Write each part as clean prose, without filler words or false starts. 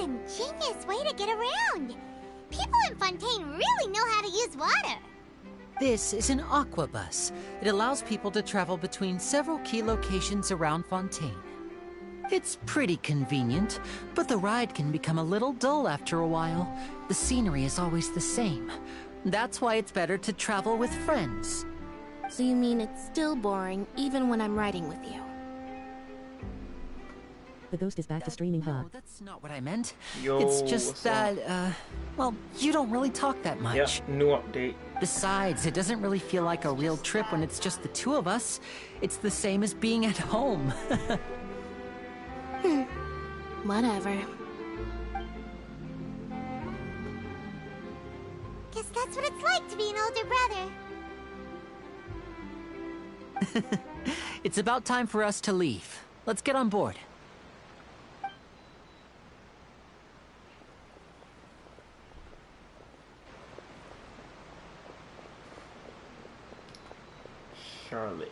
ingenious way to get around. People in Fontaine really know how to use water. This is an aqua bus. It allows people to travel between several key locations around Fontaine. It's pretty convenient, but the ride can become a little dull after a while. The scenery is always the same. That's why it's better to travel with friends. So you mean it's still boring even when I'm riding with you? The ghost is back to streaming, huh? No, that's not what I meant. Yo, it's just that, well, you don't really talk that much. Yeah, new update. Besides, it doesn't really feel like a real trip when it's just the two of us. It's the same as being at home. Whatever. Guess that's what it's like to be an older brother. It's about time for us to leave. Let's get on board. Charlotte.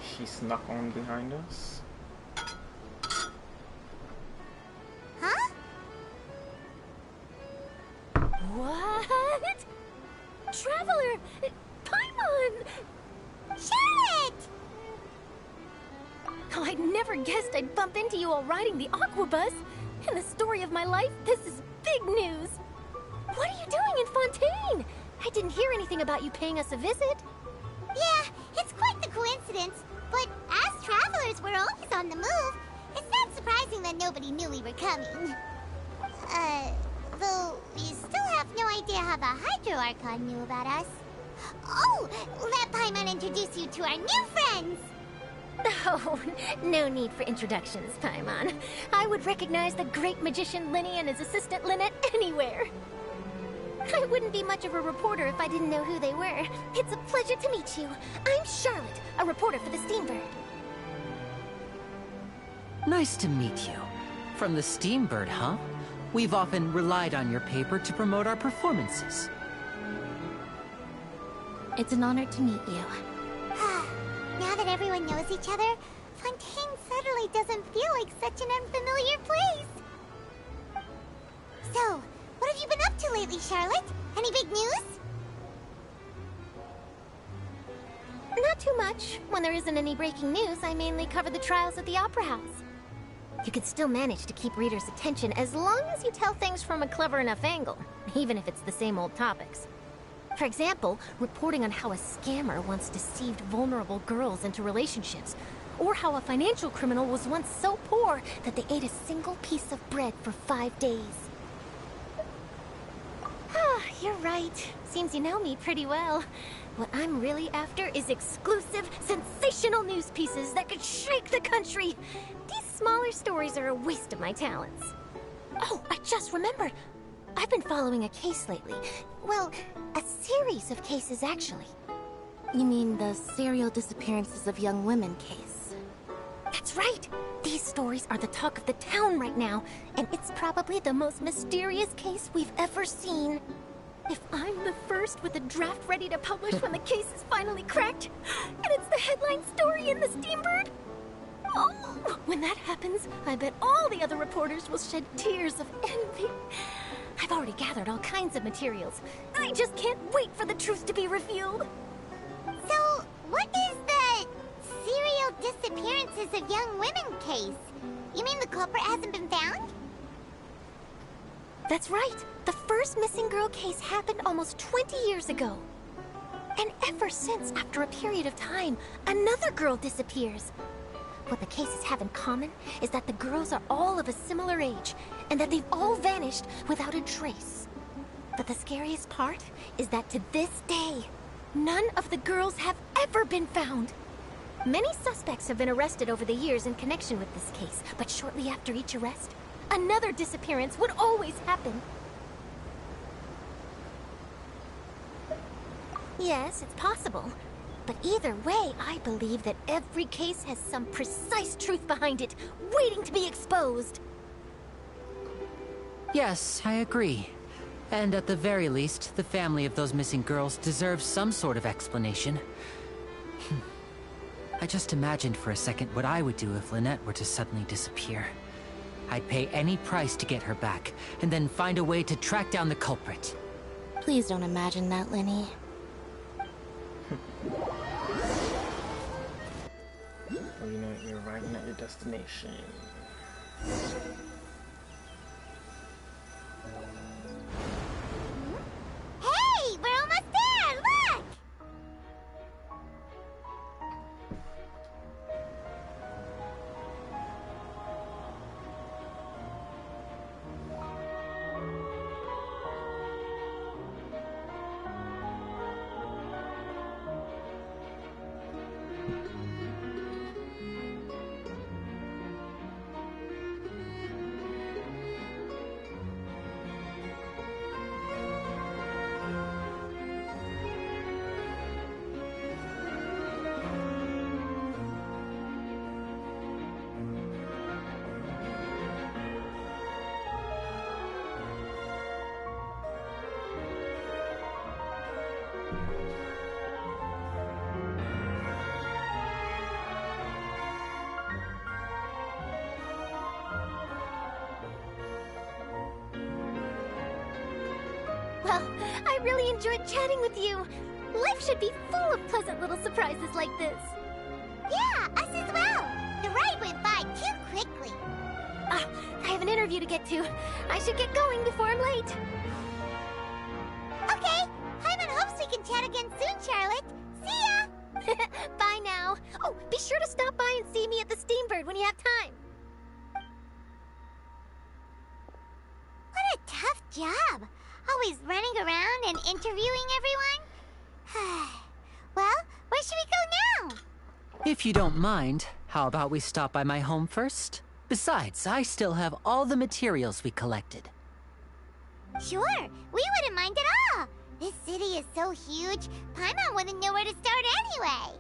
She snuck on behind us. Huh? What? Traveler! Paimon! Charlotte! Oh, I never guessed I'd bump into you while riding the aqua bus. In the story of my life, this is big news. What are you doing in Fontaine? I didn't hear anything about you paying us a visit. Yeah, it's quite the coincidence. But as travelers, we're always on the move. It's not surprising that nobody knew we were coming. Though we still have no idea how the Hydro Archon knew about us. Oh, let Paimon introduce you to our new friends! Oh, no need for introductions, Paimon. I would recognize the great magician Linny and his assistant Lynette anywhere. I wouldn't be much of a reporter if I didn't know who they were. It's a pleasure to meet you. I'm Charlotte, a reporter for the Steambird. Nice to meet you. From the Steambird, huh? We've often relied on your paper to promote our performances. It's an honor to meet you. Now that everyone knows each other, Fontaine suddenly doesn't feel like such an unfamiliar place. So, what have you been up to lately, Charlotte? Any big news? Not too much. When there isn't any breaking news, I mainly cover the trials at the Opera House. You can still manage to keep readers' attention as long as you tell things from a clever enough angle, even if it's the same old topics. For example, reporting on how a scammer once deceived vulnerable girls into relationships, or how a financial criminal was once so poor that they ate a single piece of bread for 5 days. Ah, you're right. Seems you know me pretty well. What I'm really after is exclusive, sensational news pieces that could shake the country. These smaller stories are a waste of my talents. Oh, I just remembered. I've been following a case lately. Well, a series of cases, actually. You mean the serial disappearances of young women case? That's right! These stories are the talk of the town right now, and it's probably the most mysterious case we've ever seen. If I'm the first with a draft ready to publish when the case is finally cracked, and it's the headline story in the Steambird, oh, when that happens, I bet all the other reporters will shed tears of envy. I've already gathered all kinds of materials. I just can't wait for the truth to be revealed. So, what is the serial disappearances of young women case? You mean the culprit hasn't been found? That's right. The first missing girl case happened almost 20 years ago. And ever since, after a period of time, another girl disappears. What the cases have in common is that the girls are all of a similar age, and that they've all vanished without a trace. But the scariest part is that to this day, none of the girls have ever been found. Many suspects have been arrested over the years in connection with this case, but shortly after each arrest, another disappearance would always happen. Yes, it's possible. But either way, I believe that every case has some precise truth behind it, waiting to be exposed. Yes, I agree. And at the very least, the family of those missing girls deserves some sort of explanation. I just imagined for a second what I would do if Lynette were to suddenly disappear. I'd pay any price to get her back, and then find a way to track down the culprit. Please don't imagine that, Lenny. Well, you know you're arriving at your destination. Hey, we're almost there! Look! Well, I really enjoyed chatting with you. Life should be full of pleasant little surprises like this. Yeah, us as well. The ride went by too quickly. Ah, I have an interview to get to. I should get going before I'm late. Okay, Paimon hopes we can chat again soon, Charlotte. See ya! Bye now. Oh, be sure to stop by and see me at the Steambird when you have time. What a tough job. Always running around and interviewing everyone. Well, where should we go now? If you don't mind, how about we stop by my home first? Besides, I still have all the materials we collected. Sure, we wouldn't mind at all. This city is so huge, Paimon wouldn't know where to start anyway.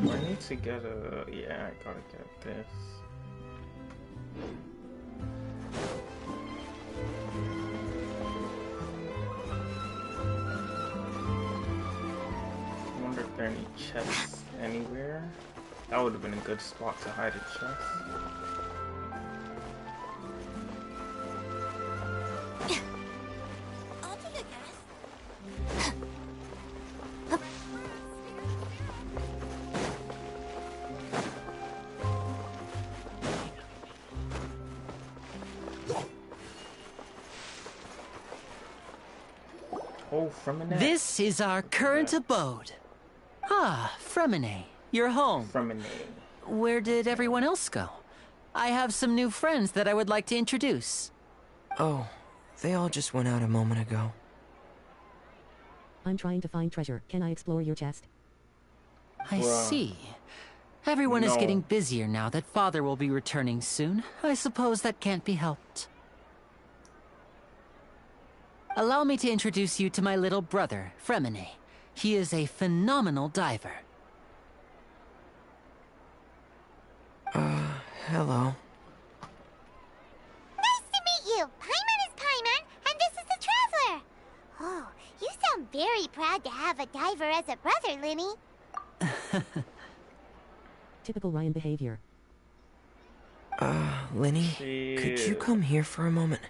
I need to get a... yeah, I gotta get this. I wonder if there are any chests anywhere. That would have been a good spot to hide a chest. Oh, Fremenette. This is our current abode. Ah, Fremine, you're home. Fremenette. Where did everyone else go? I have some new friends that I would like to introduce. Oh, they all just went out a moment ago. I'm trying to find treasure. Can I explore your chest? I Bruh. see. Everyone is No. getting busier now that Father will be returning soon. I suppose that can't be helped. Allow me to introduce you to my little brother, Fremine. He is a phenomenal diver. Hello. Nice to meet you. Paimon is Paimon, and this is the Traveler. Oh, you sound very proud to have a diver as a brother, Linny. Typical Ryan behavior. Linny, could you come here for a moment?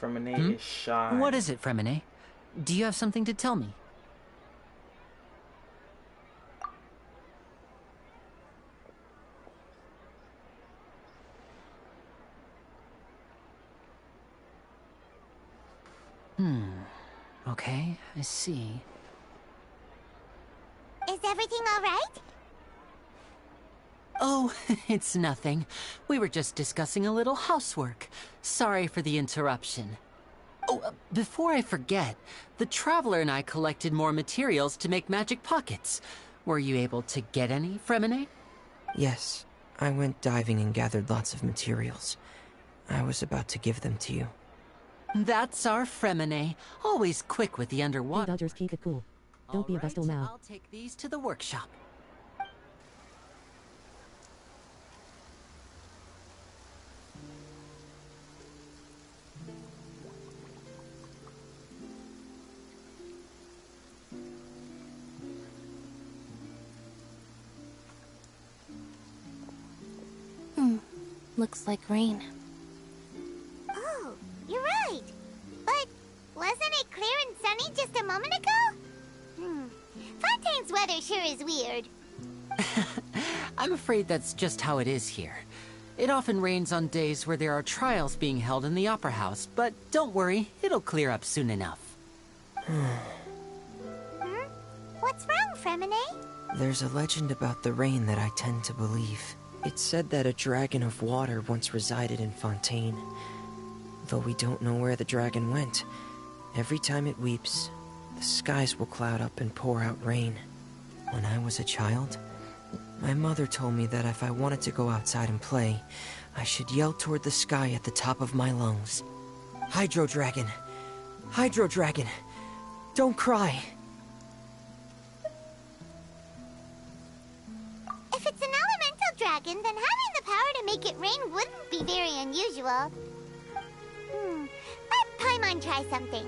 Fremenette is shy. What is it, Fremine? Do you have something to tell me? Okay, I see. Is everything all right? Oh, it's nothing. We were just discussing a little housework. Sorry for the interruption. Oh, before I forget, the Traveler and I collected more materials to make magic pockets. Were you able to get any, Fremine? Yes, I went diving and gathered lots of materials. I was about to give them to you. That's our Fremine, always quick with the Hey underwater. Dodgers, keep it cool. Don't be a Alright, vestal now. I'll take these to the workshop. Looks like rain. Oh, you're right. But wasn't it clear and sunny just a moment ago? Fontaine's weather sure is weird. I'm afraid that's just how it is here. It often rains on days where there are trials being held in the Opera House, but don't worry, it'll clear up soon enough. What's wrong, Fremine? There's a legend about the rain that I tend to believe. It's said that a dragon of water once resided in Fontaine. Though we don't know where the dragon went, every time it weeps, the skies will cloud up and pour out rain. When I was a child, my mother told me that if I wanted to go outside and play, I should yell toward the sky at the top of my lungs. Hydro Dragon! Hydro Dragon! Don't cry! If it's an elemental dragon, then having the power to make it rain wouldn't be very unusual. Let Paimon try something.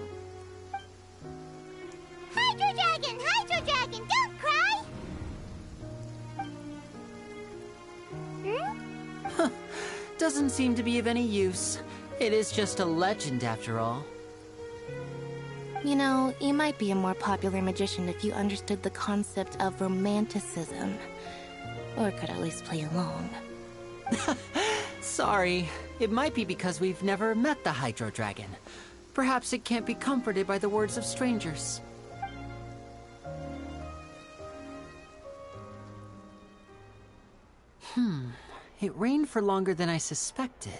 Hydro Dragon, don't cry! Doesn't seem to be of any use. It is just a legend after all. You know, you might be a more popular magician if you understood the concept of romanticism. Or could at least play along. Sorry, it might be because we've never met the Hydro Dragon. Perhaps it can't be comforted by the words of strangers. It rained for longer than I suspected.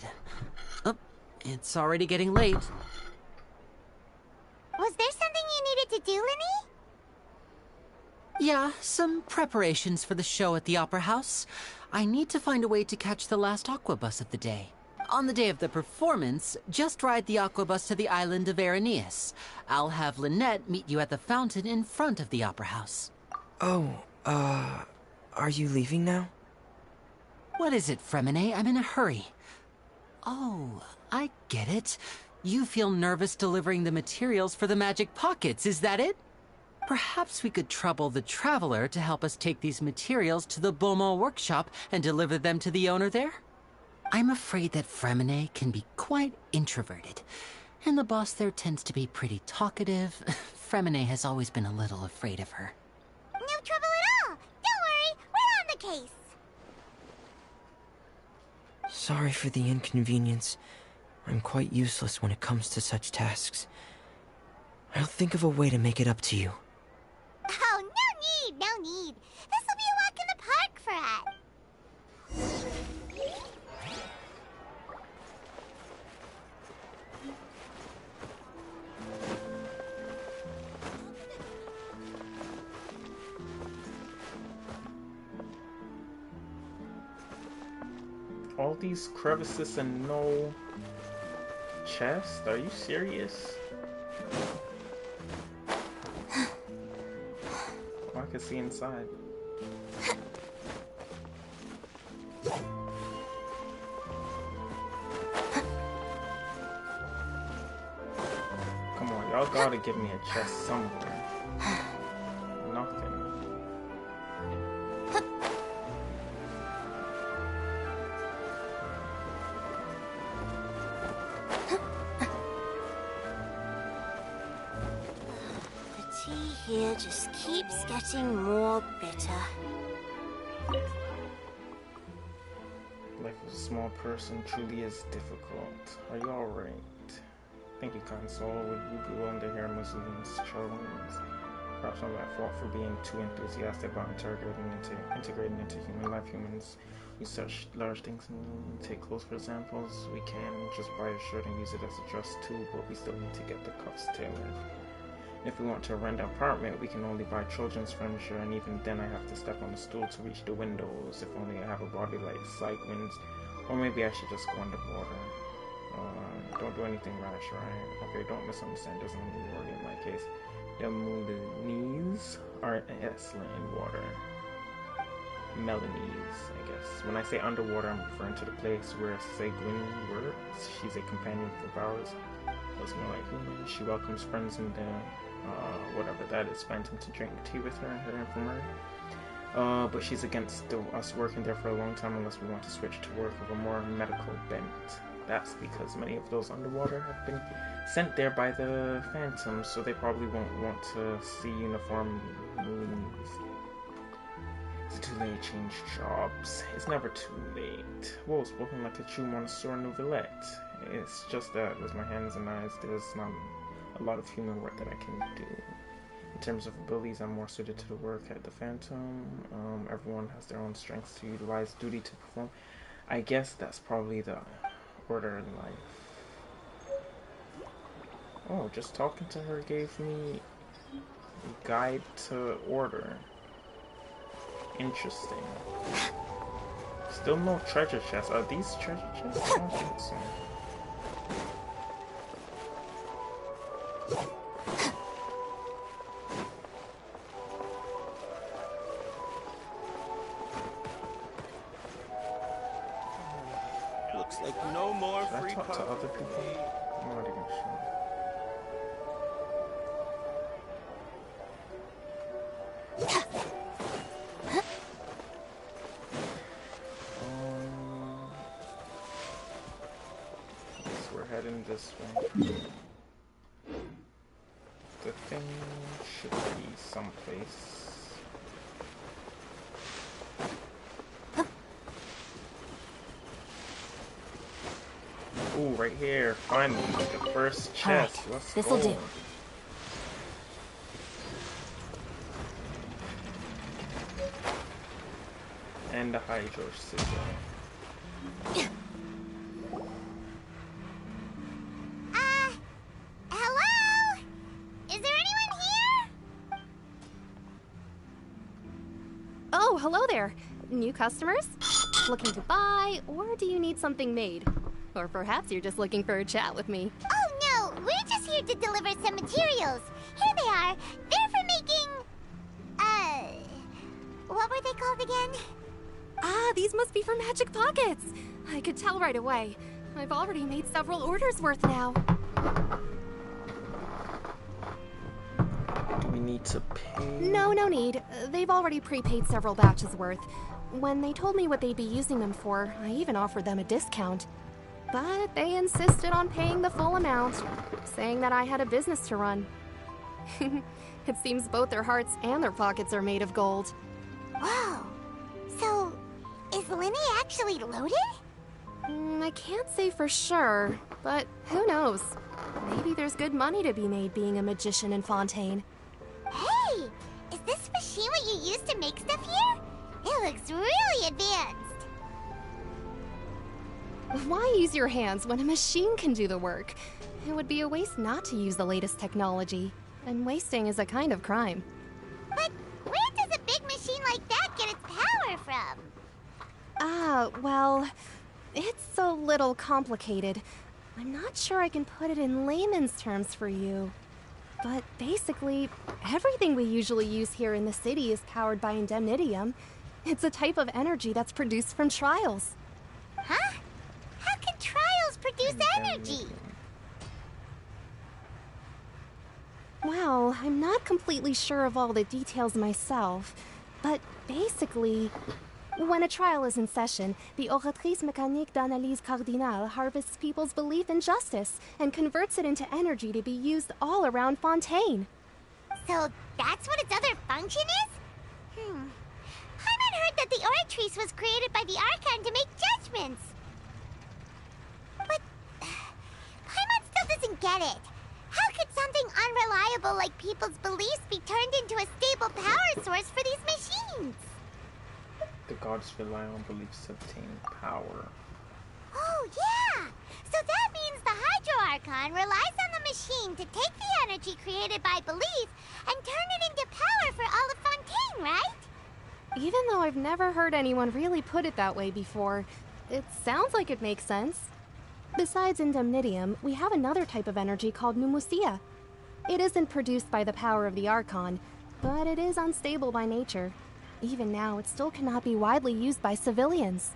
Oh, it's already getting late. Was there something you needed to do, Linny? Yeah, some preparations for the show at the Opera House. I need to find a way to catch the last aqua bus of the day. On the day of the performance, just ride the aqua bus to the island of Aeneas. I'll have Lynette meet you at the fountain in front of the Opera House. Oh, are you leaving now? What is it, Fremine? I'm in a hurry. Oh, I get it. You feel nervous delivering the materials for the magic pockets, is that it? Perhaps we could trouble the Traveler to help us take these materials to the Beaumont workshop and deliver them to the owner there? I'm afraid that Fremine can be quite introverted, and the boss there tends to be pretty talkative. Fremine has always been a little afraid of her. No trouble at all. Don't worry, we're on the case. Sorry for the inconvenience. I'm quite useless when it comes to such tasks. I'll think of a way to make it up to you. Oh, no need. This will be a walk in the park for us. All these crevices and no chest? Are you serious? Oh, I can see inside. Come on, y'all gotta give me a chest somewhere. Nothing. Here just keeps getting more bitter. Life of a small person truly is difficult. Are you alright? I Thank you, kind soul. Would you be willing to hear Muslims' troubles? Perhaps I'm at fault for being too enthusiastic about integrating into human life. Humans use such large things and take clothes for examples. We can just buy a shirt and use it as a dress too, but we still need to get the cuffs tailored. If we want to rent an apartment, we can only buy children's furniture, and even then I have to step on a stool to reach the windows. If only I have a body like sight winds, or maybe I should just go underwater. Don't do anything rash, right? Okay, don't misunderstand, doesn't mean worry in my case. The Melanese are excellent in water. Melanese, I guess. When I say underwater, I'm referring to the place where Seguin works. She's a companion for Bowers. Looks more like human. She welcomes friends in the whatever that is, finds them to drink tea with her in her infirmary. But she's against us working there for a long time unless we want to switch to work of a more medical bent. That's because many of those underwater have been sent there by the Phantoms, so they probably won't want to see uniform moons. It's too late to change jobs. It's never too late. Whoa, spoken like a true Monsieur Nouvellette. It's just that with my hands and eyes, there's not a lot of human work that I can do. In terms of abilities, I'm more suited to the work at the Phantom. Everyone has their own strengths to utilize, duty to perform. I guess that's probably the order in life. Oh, just talking to her gave me a guide to order. Interesting. Still no treasure chests. Are these treasure chests? I don't think so. Looks like no more Should I free talk to coffee. other people? I'm not even sure. Guess we're heading this way. The thing should be someplace. Ooh, right here. Finally, the first chest. Alright, Let's this'll go. do. And the hydro scissor. Hello? Is there anyone here? Oh, hello there. New customers? Looking to buy, or do you need something made? Or perhaps you're just looking for a chat with me. Oh no, we're just here to deliver some materials. Here they are. They're for making... what were they called again? Ah, these must be for Magic Pockets. I could tell right away. I've already made several orders worth now. Do we need to pay? No need. They've already prepaid several batches worth. When they told me what they'd be using them for, I even offered them a discount. But they insisted on paying the full amount, saying that I had a business to run. It seems both their hearts and their pockets are made of gold. Whoa. So, is Linny actually loaded? I can't say for sure, but who knows? Maybe there's good money to be made being a magician in Fontaine. Hey! Is this machine what you use to make stuff here? It looks really advanced. Why use your hands when a machine can do the work? It would be a waste not to use the latest technology, and wasting is a kind of crime. But where does a big machine like that get its power from? Ah, well, it's a little complicated. I'm not sure I can put it in layman's terms for you. But basically, everything we usually use here in the city is powered by indemnitium. It's a type of energy that's produced from trials. Huh? How can trials produce energy? Well, I'm not completely sure of all the details myself, but basically, when a trial is in session, the Oratrice Mécanique d'Analyse Cardinale harvests people's belief in justice and converts it into energy to be used all around Fontaine. So that's what its other function is? Paimon heard that the Oratrice was created by the Archon to make judgments. But Paimon still doesn't get it. How could something unreliable like people's beliefs be turned into a stable power source for these machines? The gods rely on beliefs to obtain power. Oh, yeah! So that means the Hydro Archon relies on the machine to take the energy created by belief and turn it into power for all of Fontaine, right? Even though I've never heard anyone really put it that way before, it sounds like it makes sense. Besides indemnitium, we have another type of energy called pneumosia. It isn't produced by the power of the Archon, but it is unstable by nature. Even now, it still cannot be widely used by civilians.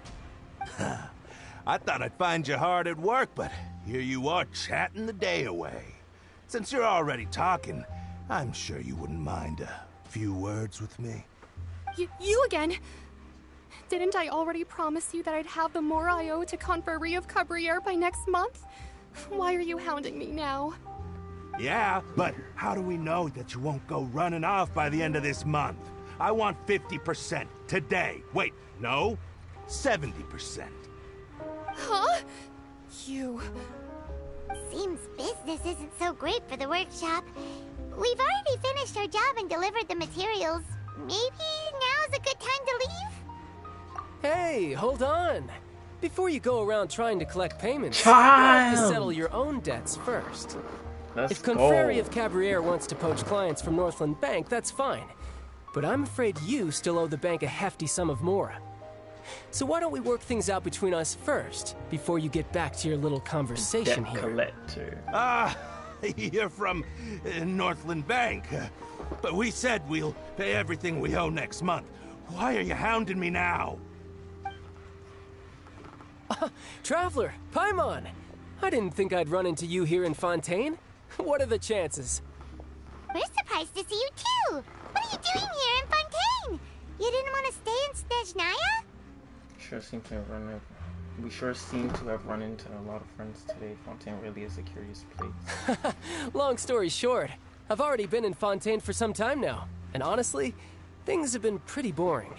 I thought I'd find you hard at work, but here you are chatting the day away. Since you're already talking, I'm sure you wouldn't mind a few words with me. You again? Didn't I already promise you that I'd have the more I owe to Confrérie of Cabriere by next month? Why are you hounding me now? Yeah, but how do we know that you won't go running off by the end of this month? I want 50% today. Wait, no, 70%. Huh? You... Seems business isn't so great for the workshop. We've already finished our job and delivered the materials. Maybe now's a good time to leave? Hey, hold on. Before you go around trying to collect payments, you Child! have to settle your own debts first. Let's If Confrérie go. of Cabriere wants to poach clients from Northland Bank, that's fine. But I'm afraid you still owe the bank a hefty sum of mora. So why don't we work things out between us first, before you get back to your little conversation Debt here? collector. Ah, you're from Northland Bank. But we said we'll pay everything we owe next month. Why are you hounding me now? Traveler, Paimon! I didn't think I'd run into you here in Fontaine. What are the chances? We're surprised to see you too! What are you doing here in Fontaine? You didn't want to stay in Snezhnaya? We sure seem to have run into a lot of friends today. Fontaine really is a curious place. Long story short, I've already been in Fontaine for some time now, and honestly, things have been pretty boring.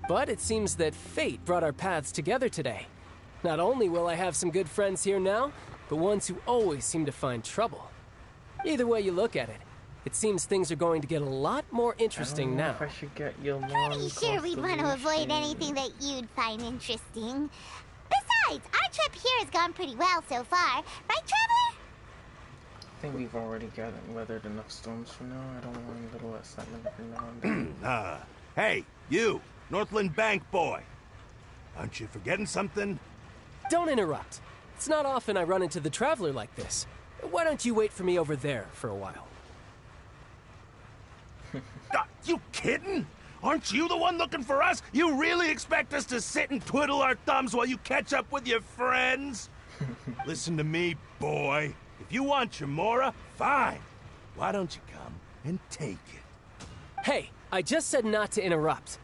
But it seems that fate brought our paths together today. Not only will I have some good friends here now, but ones who always seem to find trouble. Either way you look at it, it seems things are going to get a lot more interesting now. If I should get your Pretty sure we'd want to avoid anything that you'd find interesting. Besides, our trip here has gone pretty well so far. Right, Traveler? I think we've already weathered enough storms for now. I don't want a little excitement every now and then. Hey, you, Northland Bank boy. Aren't you forgetting something? Don't interrupt. It's not often I run into the Traveler like this. Why don't you wait for me over there for a while? You kidding? Aren't you the one looking for us? You really expect us to sit and twiddle our thumbs while you catch up with your friends? Listen to me, boy. If you want your mora, fine. Why don't you come and take it? Hey, I just said not to interrupt.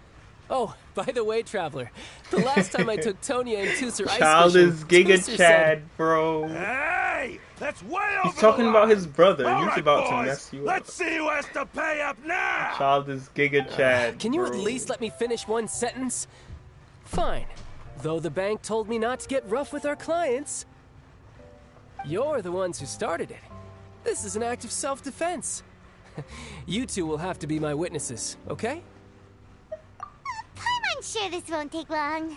Oh, by the way, Traveler, the last time I took Tonya and Tusser ice Child fishing, is Giga Tusser Chad, said, bro. Hey! That's way over He's talking the about line. his brother. All He's right, about to boys, mess you let's up. see who has to pay up now! Child is Giga Chad. Can you bro. at least let me finish one sentence? Fine. Though the bank told me not to get rough with our clients. You're the ones who started it. This is an act of self-defense. You two will have to be my witnesses, okay? I'm sure this won't take long.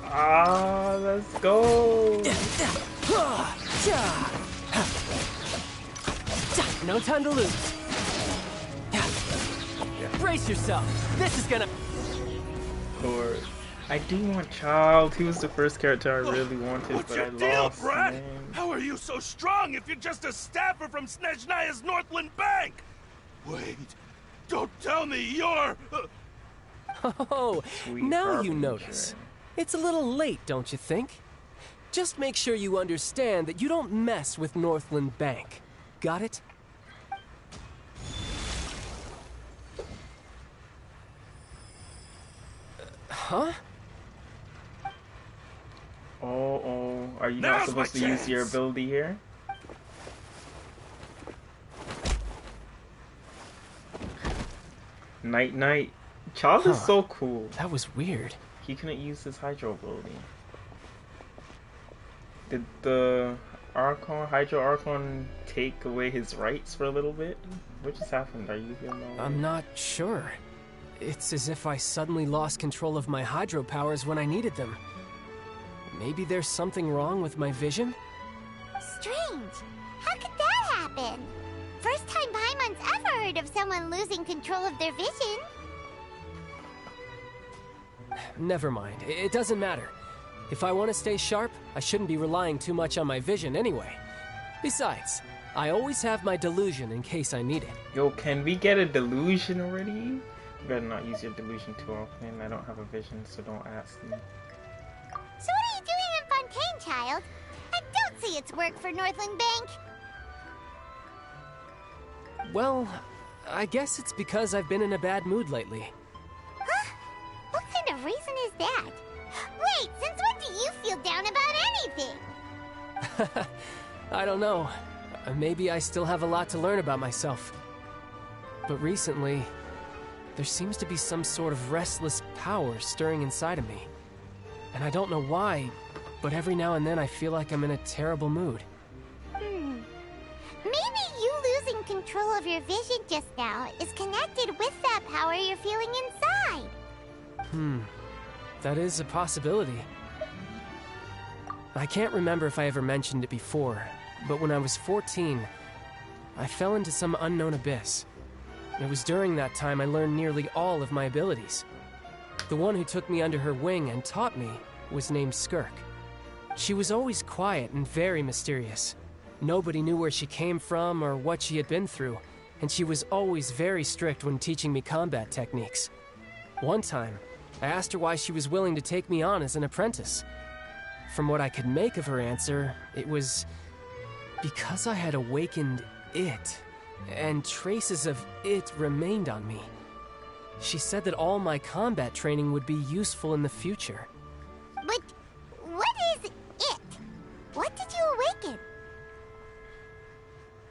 Ah, let's go. No time to lose. Brace yourself. This is gonna... Of course. I do want Child. He was the first character I really wanted, What's but your I deal, lost, Brad? man. How are you so strong if you're just a staffer from Snezhnaya's Northland Bank? Wait, don't tell me you're... Oh, Sweet now you harbinger. notice. It's a little late, don't you think? Just make sure you understand that you don't mess with Northland Bank. Got it? Huh? Oh, are you Now's not supposed my to use your chance. ability here? Night, night. Child is so cool. That was weird. He couldn't use his hydro ability. Did the Hydro Archon take away his rights for a little bit? What just happened? Are you feeling all right? I'm not sure. It's as if I suddenly lost control of my hydro powers when I needed them. Maybe there's something wrong with my vision? Strange. How could that happen? First time Paimon's ever heard of someone losing control of their vision. Never mind. It doesn't matter. If I want to stay sharp, I shouldn't be relying too much on my vision anyway. Besides, I always have my delusion in case I need it. Yo, can we get a delusion already? You better not use your delusion too often. I don't have a vision, so don't ask me. So what are you doing in Fontaine, child? I don't see it's work for Northland Bank. Well, I guess it's because I've been in a bad mood lately. Huh? What kind of reason is that? Wait, since when do you feel down about anything? I don't know. Maybe I still have a lot to learn about myself. But recently, there seems to be some sort of restless power stirring inside of me. And I don't know why, but every now and then I feel like I'm in a terrible mood. Maybe you losing control of your vision just now is connected with that power you're feeling inside. That is a possibility. I can't remember if I ever mentioned it before, but when I was 14, I fell into some unknown abyss. It was during that time I learned nearly all of my abilities. The one who took me under her wing and taught me was named Skirk. She was always quiet and very mysterious. Nobody knew where she came from or what she had been through, and she was always very strict when teaching me combat techniques. One time, I asked her why she was willing to take me on as an apprentice. From what I could make of her answer, it was because I had awakened it, and traces of it remained on me. She said that all my combat training would be useful in the future. But what is it? What did you awaken?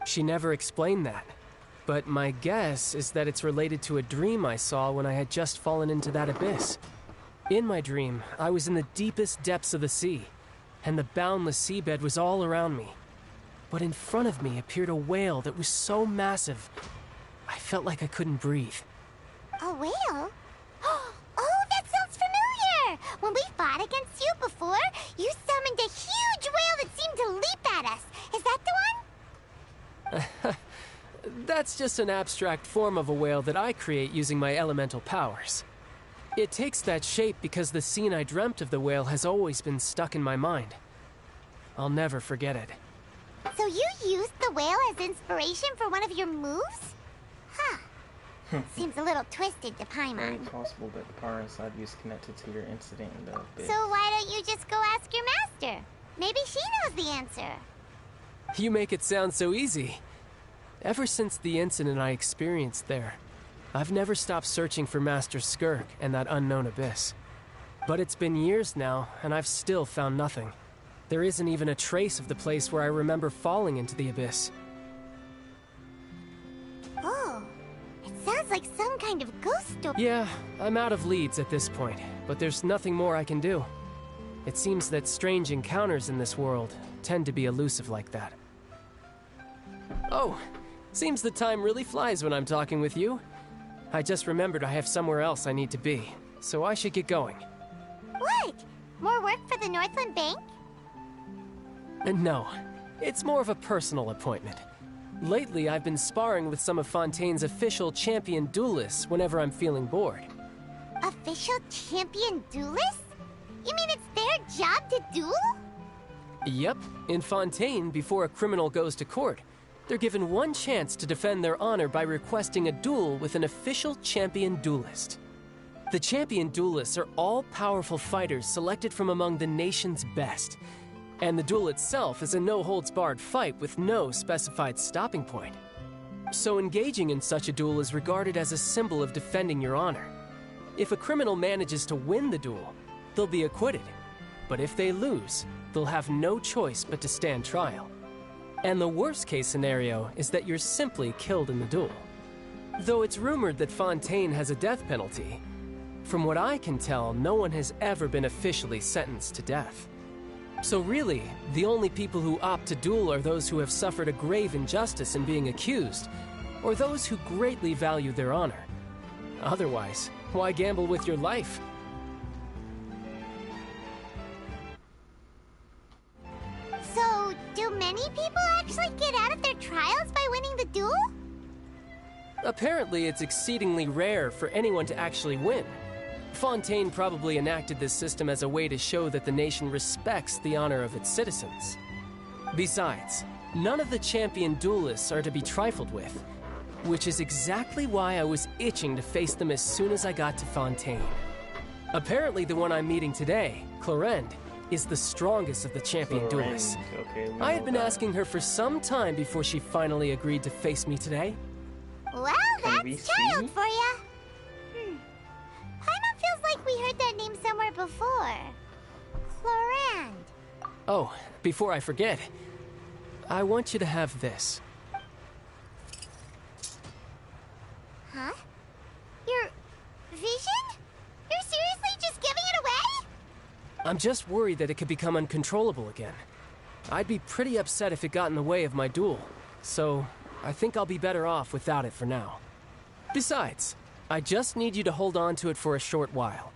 She never explained that, but my guess is that it's related to a dream I saw when I had just fallen into that abyss. In my dream, I was in the deepest depths of the sea, and the boundless seabed was all around me. But in front of me appeared a whale that was so massive, I felt like I couldn't breathe. A whale? Oh, that sounds familiar! When we fought against you before, you summoned a huge whale that seemed to leap at us. Is that the one? That's just an abstract form of a whale that I create using my elemental powers. It takes that shape because the scene I dreamt of the whale has always been stuck in my mind. I'll never forget it. So you used the whale as inspiration for one of your moves? Huh. Seems a little twisted to Paimon. It's possible that the power inside you is connected to your incident in the abyss. So why don't you just go ask your master? Maybe she knows the answer. You make it sound so easy. Ever since the incident I experienced there, I've never stopped searching for Master Skirk and that unknown abyss. But it's been years now, and I've still found nothing. There isn't even a trace of the place where I remember falling into the abyss. Oh, it sounds like some kind of ghost story. Yeah, I'm out of leads at this point, but there's nothing more I can do. It seems that strange encounters in this world tend to be elusive like that. Oh, seems the time really flies when I'm talking with you. I just remembered I have somewhere else I need to be, so I should get going. What? More work for the Northland Bank? No, it's more of a personal appointment. Lately, I've been sparring with some of Fontaine's official champion duelists whenever I'm feeling bored. Official champion duelists? You mean it's their job to duel? Yep, in Fontaine, before a criminal goes to court, they're given one chance to defend their honor by requesting a duel with an official champion duelist. The champion duelists are all-powerful fighters selected from among the nation's best, and the duel itself is a no-holds-barred fight with no specified stopping point. So engaging in such a duel is regarded as a symbol of defending your honor. If a criminal manages to win the duel, they'll be acquitted. But if they lose, they'll have no choice but to stand trial. And the worst-case scenario is that you're simply killed in the duel. Though it's rumored that Fontaine has a death penalty, from what I can tell, no one has ever been officially sentenced to death. So really, the only people who opt to duel are those who have suffered a grave injustice in being accused, or those who greatly value their honor. Otherwise, why gamble with your life? So, do many people actually get out of their trials by winning the duel? Apparently, it's exceedingly rare for anyone to actually win. Fontaine probably enacted this system as a way to show that the nation respects the honor of its citizens. Besides, none of the champion duelists are to be trifled with, which is exactly why I was itching to face them as soon as I got to Fontaine. Apparently, the one I'm meeting today, Clorinde, is the strongest of the champion duelists. Okay, I had been asking her for some time before she finally agreed to face me today. Well, that's child for ya. Paimon feels like we heard that name somewhere before. Clorinde. Oh, before I forget, I want you to have this. Huh? Your vision? You're seriously just giving it away? I'm just worried that it could become uncontrollable again. I'd be pretty upset if it got in the way of my duel, so I think I'll be better off without it for now. Besides, I just need you to hold on to it for a short while.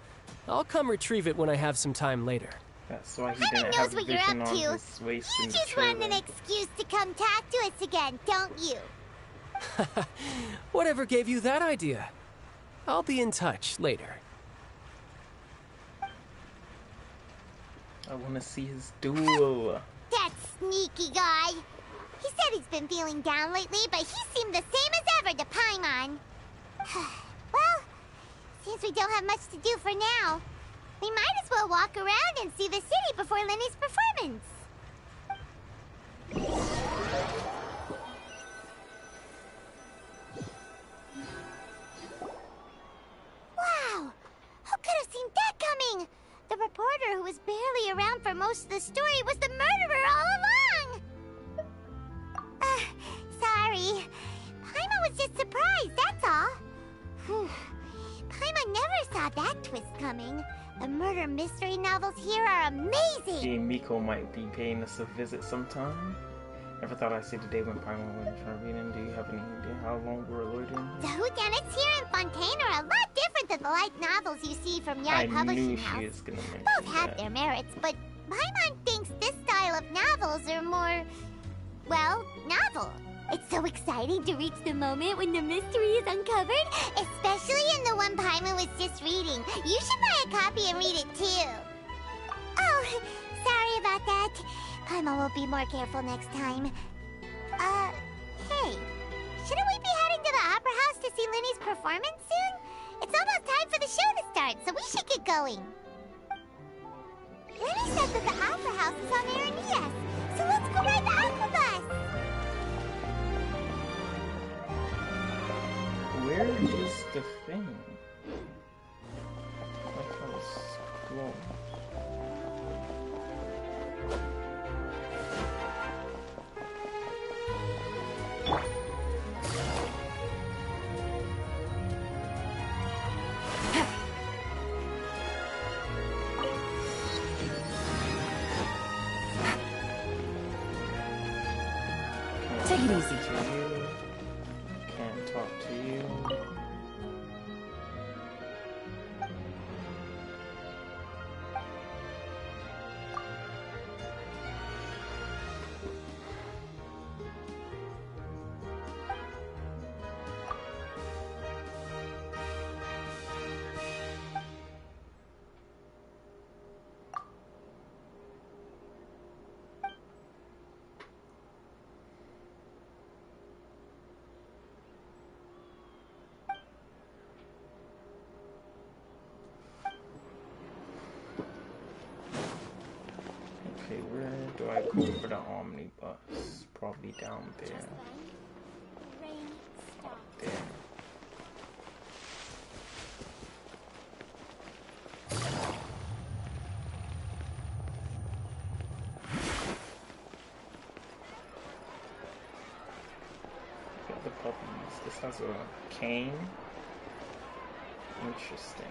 I'll come retrieve it when I have some time later. That's why he Paimon didn't knows have what you're vision up on to. his waist You in the just want an trailer. excuse to come talk to us again, don't you? Whatever gave you that idea? I'll be in touch later. I want to see his duel. That sneaky guy. He said he's been feeling down lately, but he seemed the same as ever to Paimon. Well, since we don't have much to do for now, we might as well walk around and see the city before Lenny's performance. Wow! Who could have seen that coming? The reporter who was barely around for most of the story was the murderer all along! Sorry. Paimon was just surprised, that's all. Whew. Paimon never saw that twist coming. The murder mystery novels here are amazing! Yeah, Miko might be paying us a visit sometime. Never thought I'd see the day when Paimon went for reading. Do you have any idea how long we're loitering? The whodunits here in Fontaine are a lot different than the light novels you see from Yard I Publishing knew House. she was gonna mention Both have that. their merits, but Paimon thinks this style of novels are more, well, novel. It's so exciting to reach the moment when the mystery is uncovered, especially in the one Paimon was just reading. You should buy a copy and read it too. Oh, sorry about that. Paimon will be more careful next time. Hey, shouldn't we be heading to the Opera House to see Lenny's performance soon? It's almost time for the show to start, so we should get going. Lenny said that the Opera House is on Aranias, so let's go ride the Aquabus! Where is the thing? Like how it's glowing. Take it easy. To you. Can't talk to you. Okay, where do I go for the omnibus? Probably down there. There. Got the puppies. This has a cane. Interesting.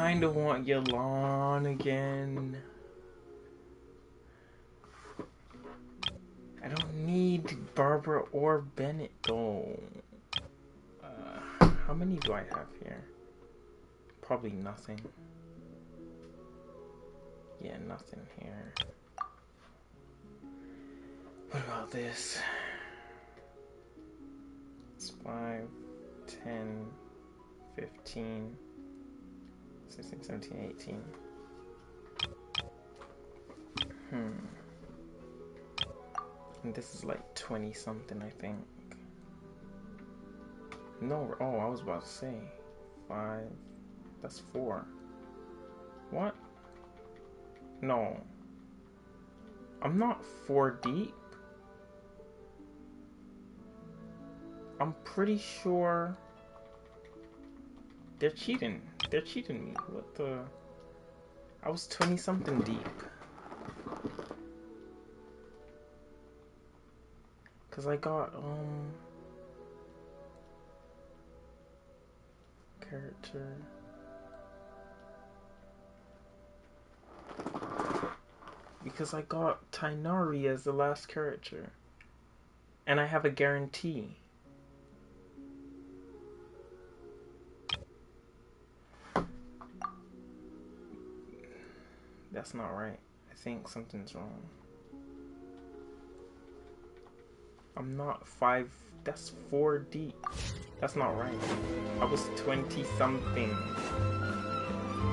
kind of want Yalan again. I don't need Barbara or Bennett though. How many do I have here? Probably nothing. Yeah, nothing here. What about this? It's 5, 10, 15, 16, 17, 18. And this is like 20 something, I think. No, oh, I was about to say 5. That's 4. What? No. I'm not 4 deep. I'm pretty sure they're cheating. They're cheating me. What the? I was 20 something deep. Cause I got character. Because I got Tainari as the last character. And I have a guarantee. That's not right. I think something's wrong. I'm not 5. That's 4 deep. That's not right. I was 20 something.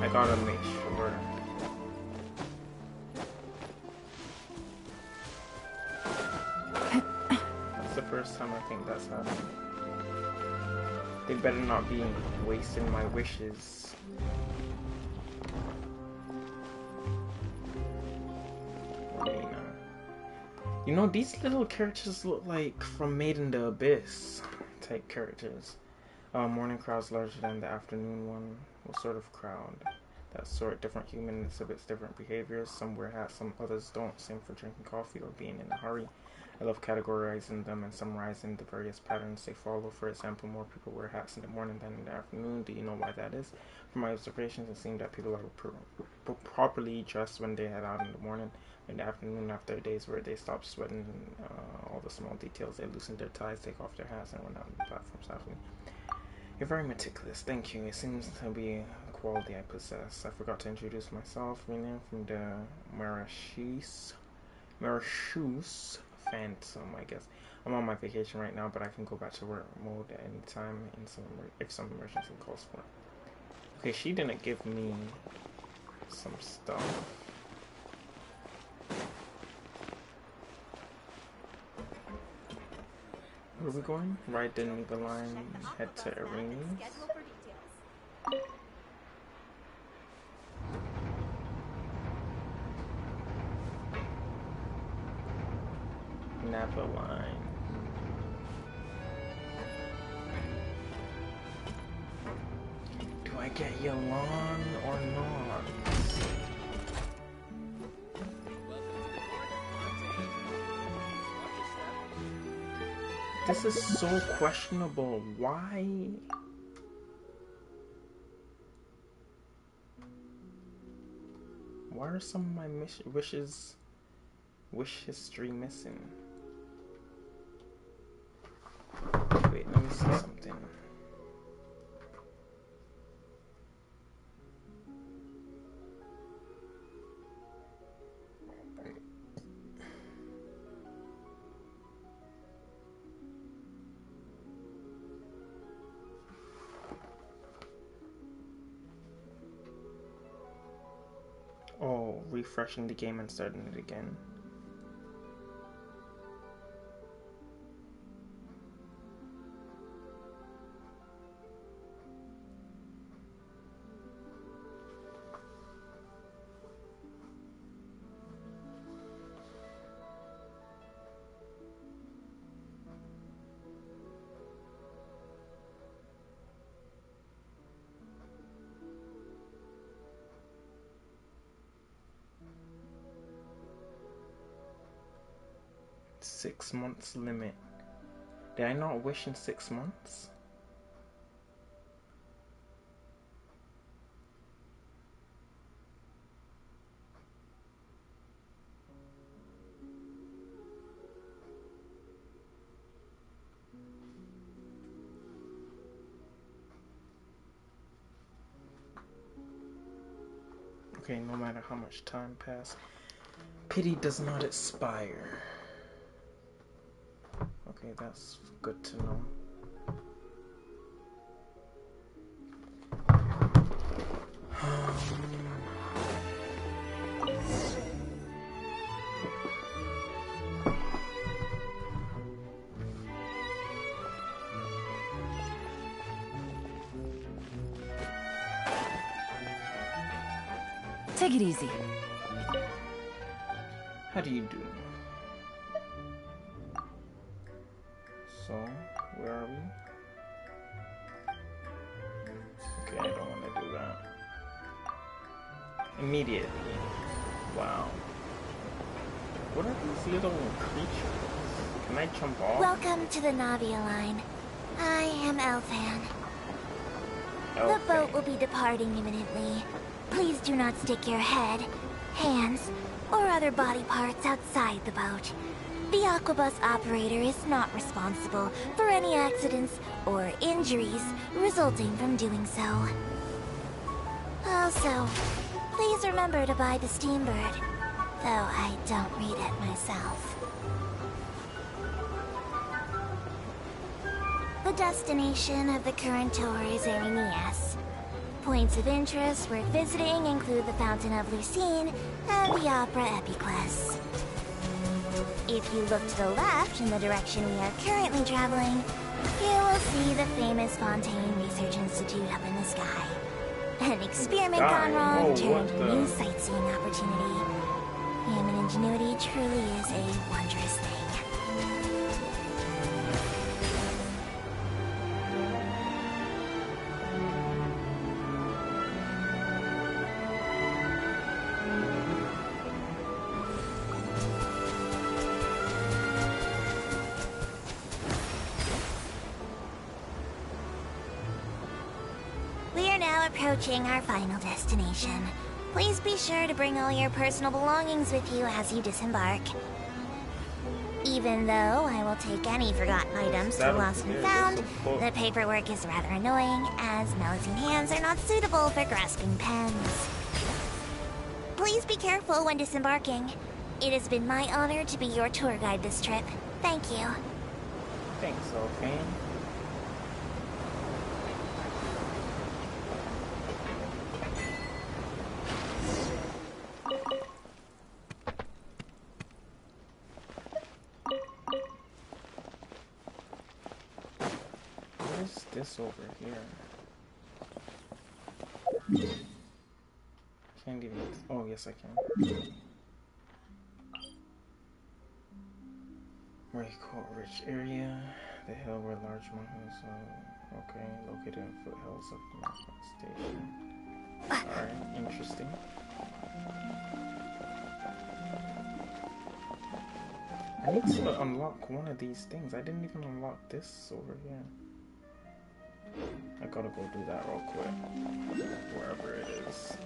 I gotta make sure. That's the first time I think that's happened. They better not be wasting my wishes. You know, these little characters look like from Made in the Abyss type characters. Morning crowds larger than the afternoon one. What sort of crowd? That sort, different human exhibits different behaviors. Some wear hats, some others don't. Same for drinking coffee or being in a hurry. I love categorizing them and summarizing the various patterns they follow. For example, more people wear hats in the morning than in the afternoon. Do you know why that is? From my observations, it seems that people are properly dressed when they head out in the morning. In the afternoon, after days where they stop sweating all the small details, they loosen their ties, take off their hats, and run out on the platform softly. You're very meticulous, thank you. It seems to be a quality I possess. I forgot to introduce myself. Rename from the Marachus Phantom, I guess. I'm on my vacation right now, but I can go back to work mode at any time if some emergency calls for it. Okay, she didn't give me some stuff. Where are we going? Right, then the line, head to Arenas. Napa line. Do I get Yalan or not? This is so questionable. Why? Why are some of my wish history missing? Wait, let me see something. Oh, refreshing the game and starting it again. Six months limit. Did I not wish in 6 months? Okay, no matter how much time passed, pity does not expire. Okay, that's good to know. Take it easy. How do you do? So, where are we? Okay, I don't want to do that. Immediately. Wow. What are these little creatures? Can I jump off? Welcome to the Navia line. I am Elfan. The boat will be departing imminently. Please do not stick your head, hands, or other body parts outside the boat. The Aquabus operator is not responsible for any accidents or injuries resulting from doing so. Also, please remember to buy the Steambird, though I don't read it myself. The destination of the current tour is Erinias. Points of interest worth visiting include the Fountain of Lucine and the Opera Epiclese. If you look to the left in the direction we are currently traveling, you will see the famous Fontaine Research Institute up in the sky. An experiment gone wrong turned a new sightseeing opportunity. Human ingenuity truly is a wondrous thing. Approaching our final destination. Please be sure to bring all your personal belongings with you as you disembark. Even though I will take any forgotten items to Lost and Found, the paperwork is rather annoying, as Melusine hands are not suitable for grasping pens. Please be careful when disembarking. It has been my honor to be your tour guide this trip. Thank you. Thanks, Elfan. This over here. Can't even. Oh, yes, I can. Court Rich area. The hill where large mountains are. Okay, located in foothills of the Market Station. Alright, interesting. I need to unlock one of these things. I didn't even unlock this over here. I gotta go do that real quick. Wherever it is.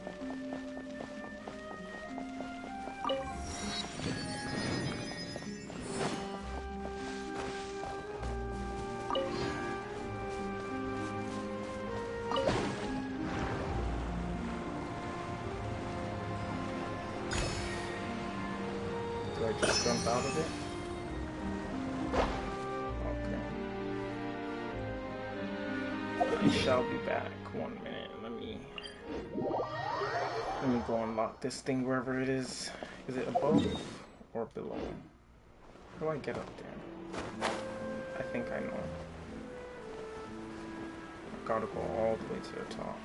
Do I just jump out of it? I shall be back. 1 minute. Let me go unlock this thing wherever it is. Is it above or below? How do I get up there? I think I know. I gotta go all the way to the top.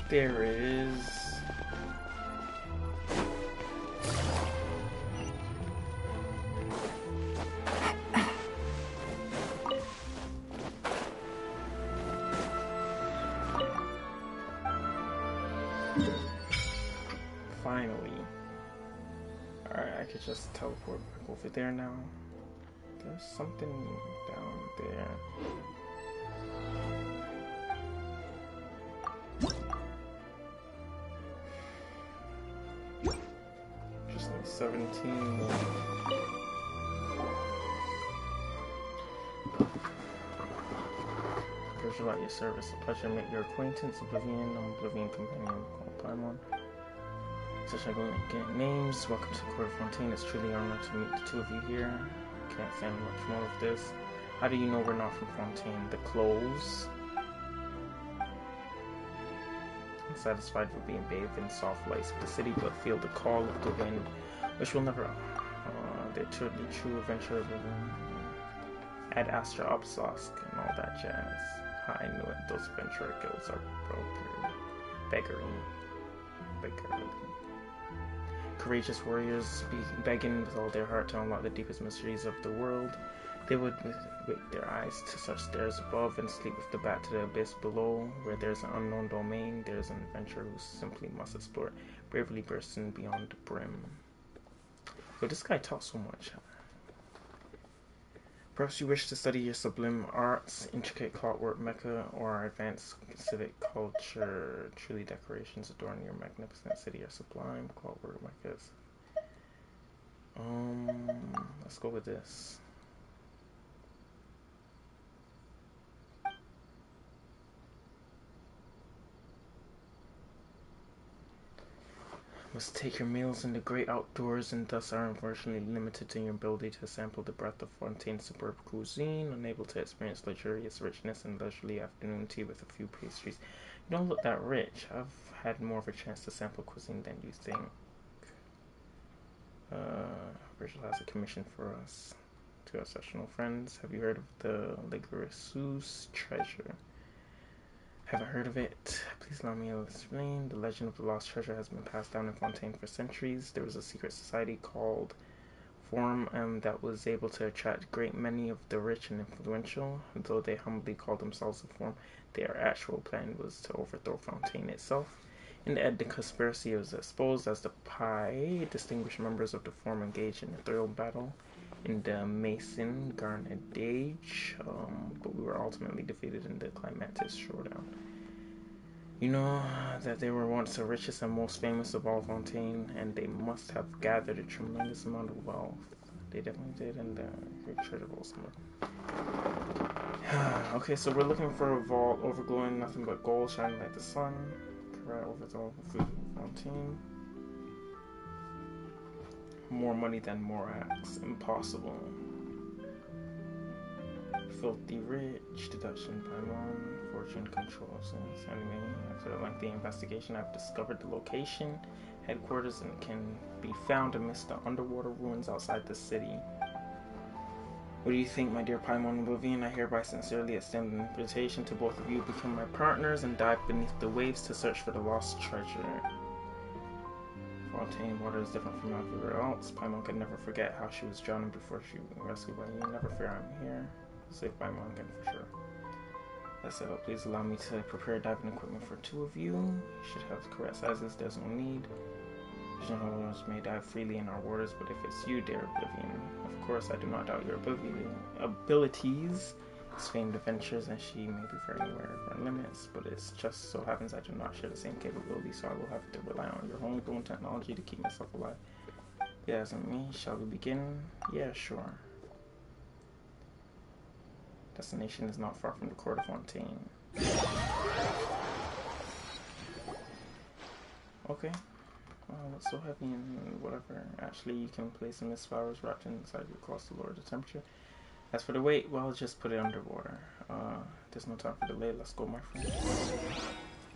There it is. Finally. Alright, I could just teleport back over there now. There's something down there. Just need 17 more. Virtual at your service. A pleasure to make your acquaintance. Oblivion. I'm Oblivion companion called Paimon. Such a going to get names. Welcome to the Court of Fontaine. It's truly an honor to meet the two of you here. Can't say much more of this. How do you know we're not from Fontaine? The clothes. I'm satisfied with being bathed in soft lights of the city, but feel the call of the wind, which will never. They're truly true adventure. Ad Astra Obsosk and all that jazz. I knew it. Those adventurer guilds are beggarly. Courageous warriors begging with all their heart to unlock the deepest mysteries of the world. They would wake their eyes to such stairs above and sleep with the back to the abyss below. Where there's an unknown domain, there's an adventurer who simply must explore, bravely bursting beyond the brim. Yo, this guy talks so much. Perhaps you wish to study your sublime arts, intricate clockwork mecha, or advanced civic culture. Truly decorations adorn your magnificent city are sublime. Clockwork mechas. Let's go with this. Must take your meals in the great outdoors and thus are unfortunately limited in your ability to sample the breadth of Fontaine's superb cuisine, unable to experience luxurious richness and leisurely afternoon tea with a few pastries. You don't look that rich. I've had more of a chance to sample cuisine than you think. Virgil has a commission for us. To our sessional friends, have you heard of the Ligurisus treasure? Haven't heard of it. Please allow me to explain. The legend of the lost treasure has been passed down in Fontaine for centuries. There was a secret society called Forum that was able to attract a great many of the rich and influential. Though they humbly called themselves a Forum, their actual plan was to overthrow Fontaine itself. In the end, the conspiracy was exposed as the Pi distinguished members of the Forum engaged in a thorough battle in the Mason Garnet Age, but we were ultimately defeated in the Climactic Showdown. You know that they were once the richest and most famous of all Fontaine, and they must have gathered a tremendous amount of wealth. They definitely did in the Great Treasure Vault somewhere. Okay, so we're looking for a vault overglowing nothing but gold shining like the sun. Correct overall food Fontaine. More money than Morax. Impossible. Filthy rich. Deduction Paimon. Fortune controls. Anyway, after a lengthy investigation, I've discovered the location, headquarters, and can be found amidst the underwater ruins outside the city. What do you think, my dear Paimon and Oblivion? I hereby sincerely extend an invitation to both of you to become my partners and dive beneath the waves to search for the lost treasure. Fontaine water is different from everywhere else. Paimon can never forget how she was drowning before she was rescued by you. Never fear, I'm here. Save Paimon again for sure. That said, please allow me to prepare diving equipment for two of you. You should have the correct sizes, there's no need. Generals may dive freely in our waters, but if it's you, dear Oblivion, of course I do not doubt your abilities. As famed adventures, and she may be very aware of our limits, but it just so happens I do not share the same capabilities, so I will have to rely on your homegrown technology to keep myself alive. Yes, and me, shall we begin? Yeah, sure. Destination is not far from the Court of Fontaine. Okay. What's so heavy and whatever. Actually, you can place some mist flowers wrapped inside your cloth to lower the temperature. As for the weight, well, just put it underwater. There's no time for delay. Let's go, my friend.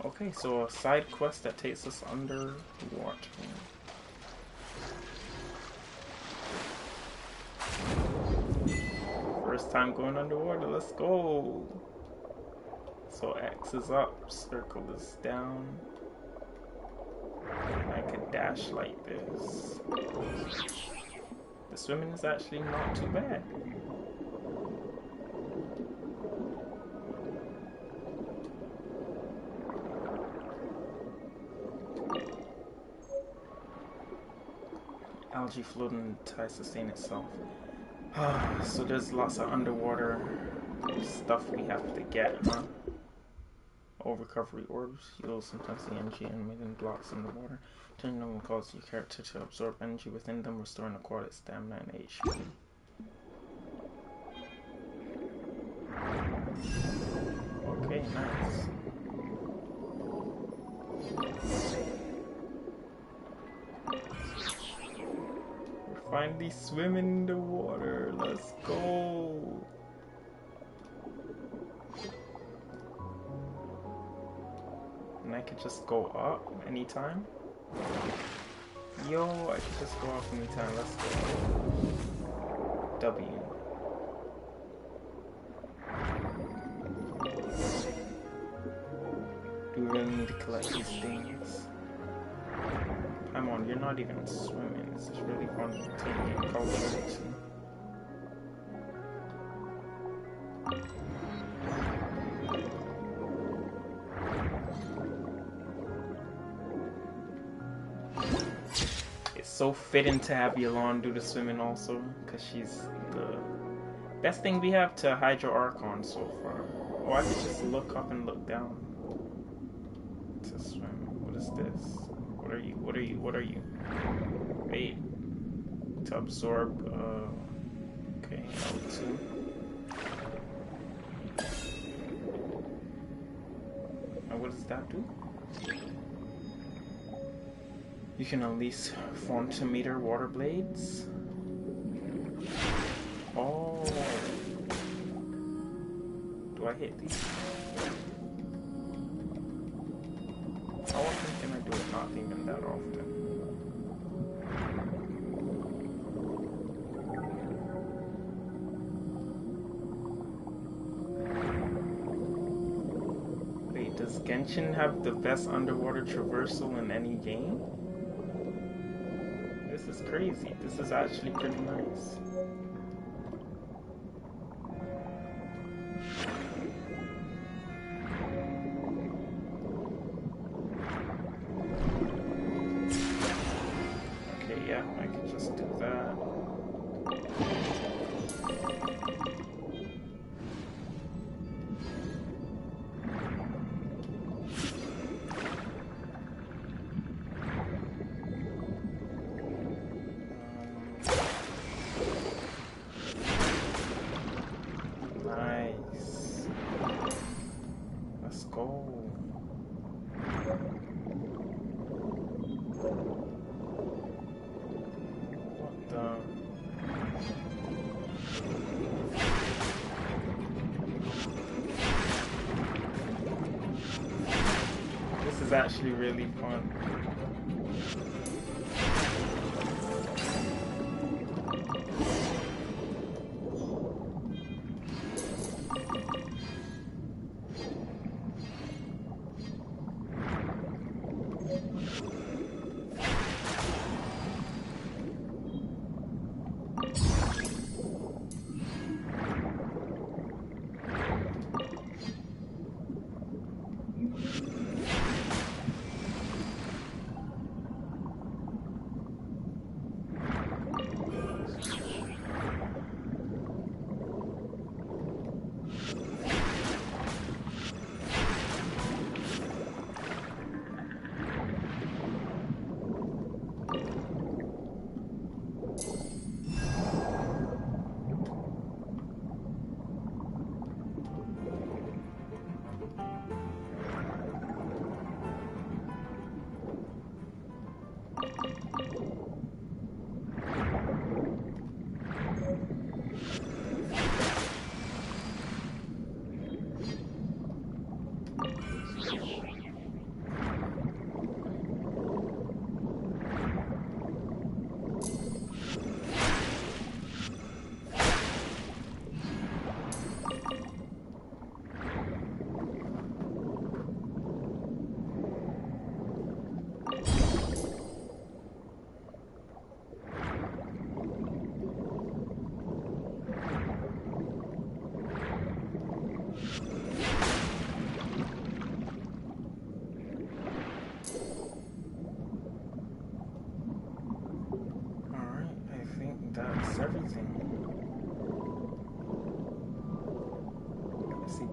Okay, so a side quest that takes us underwater. First time going underwater. Let's go. So X is up, circle is down. I could dash like this. The swimming is actually not too bad. algae floating to sustain itself. So there's lots of underwater stuff we have to get, huh? All recovery orbs. You'll sometimes see energy animating blocks underwater. Turning them will cause your character to absorb energy within them, restoring aquatic stamina and HP. Okay, nice. We're finally swimming in the water. Let's go. And I could just go up anytime. Yo, I could just go up anytime. Let's go. W. Do we really need to collect these things? Come on, you're not even swimming. This is really fun to take in culture. It's so fitting to have Yolande do the swimming also, because she's the best thing we have to Hydro Archon so far. Oh, I could just look up and look down to swim. What is this? What are you? What are you? What are you? Wait. To absorb, okay, L2. And what does that do? You can unleash Fontaine water blades. Oh. Do I hit these? How often can I do it? Not even that often. Wait, does Genshin have the best underwater traversal in any game? This is crazy. This is actually pretty nice. Okay, yeah, I could just do that. Nice. Let's go. What the? This is actually really fun.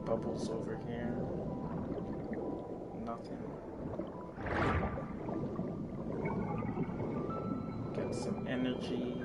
bubbles over here. Nothing. Get some energy.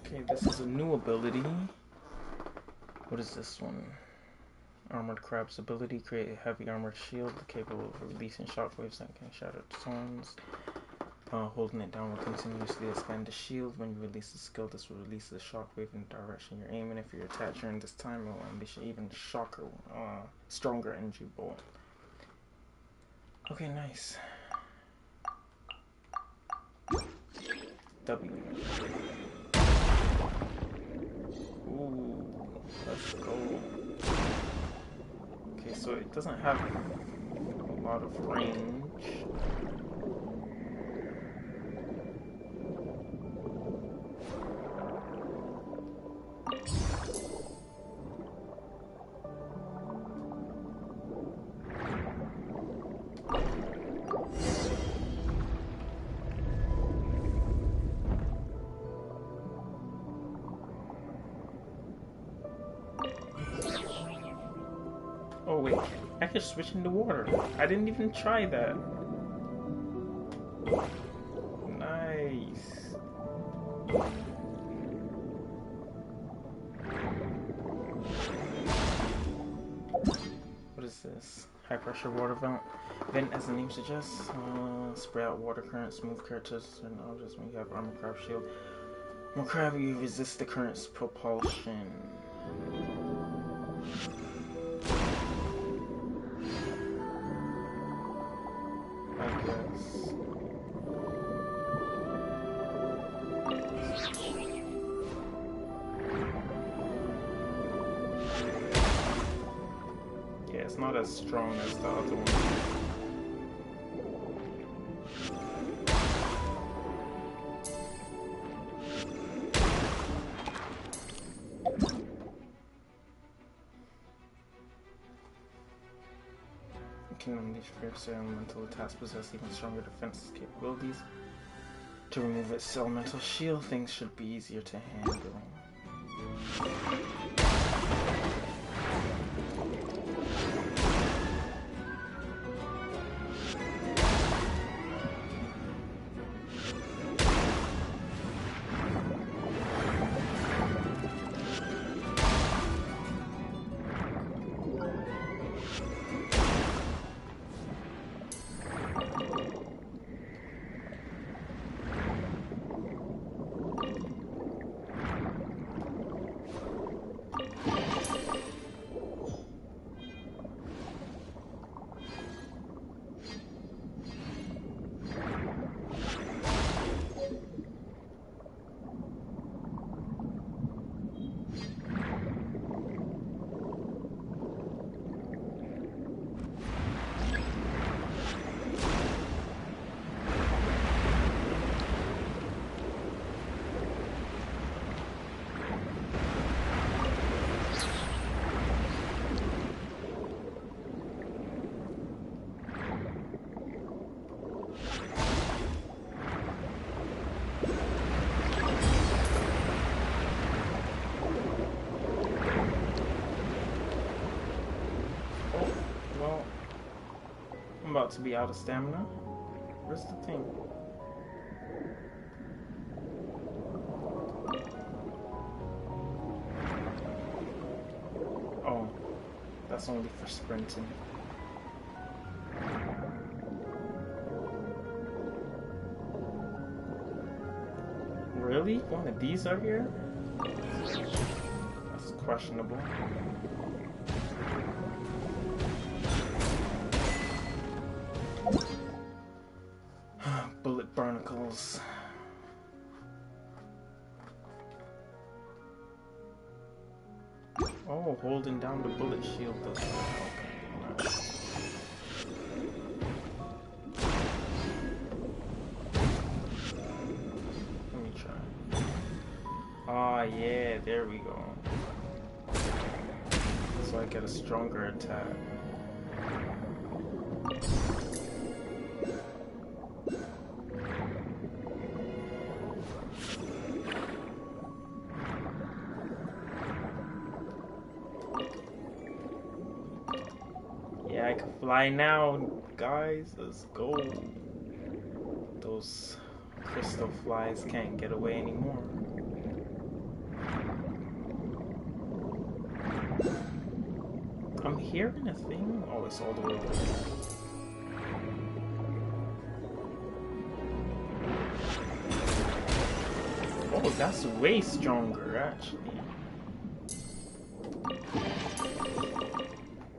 Okay, this is a new ability. What is this one? Armored Crab's ability. Create a heavy armored shield capable of releasing shockwaves that can shatter stones. Holding it down will continuously expand the shield. When you release the skill, this will release the shockwave in the direction you're aiming. If you're attacked during this time, it will unleash an even stronger energy bolt. Okay, nice. W. Ooh, let's go. Okay, so it doesn't have a lot of range. Oh wait, I can switch into water. I didn't even try that. Nice. What is this? High pressure water vent, as the name suggests. Spray out water current, smooth characters, and objects when you have armor crab shield. More crab, you resist the current's propulsion. I guess. Yeah, it's not as strong as the other one. Can unleash fierce elemental attacks possess even stronger defense capabilities. To remove its elemental shield, things should be easier to handle. to be out of stamina? Where's the thing? Oh, that's only for sprinting. Really? One of these are here? That's questionable. Bullet barnacles. Oh, holding down the bullet shield does that. Okay, nice. Let me try. Ah, yeah, there we go. So I get a stronger attack. Yeah, I can fly now, guys. Let's go. Those crystal flies can't get away anymore. I'm hearing a thing. Oh, it's all the way over. Oh, that's way stronger, actually.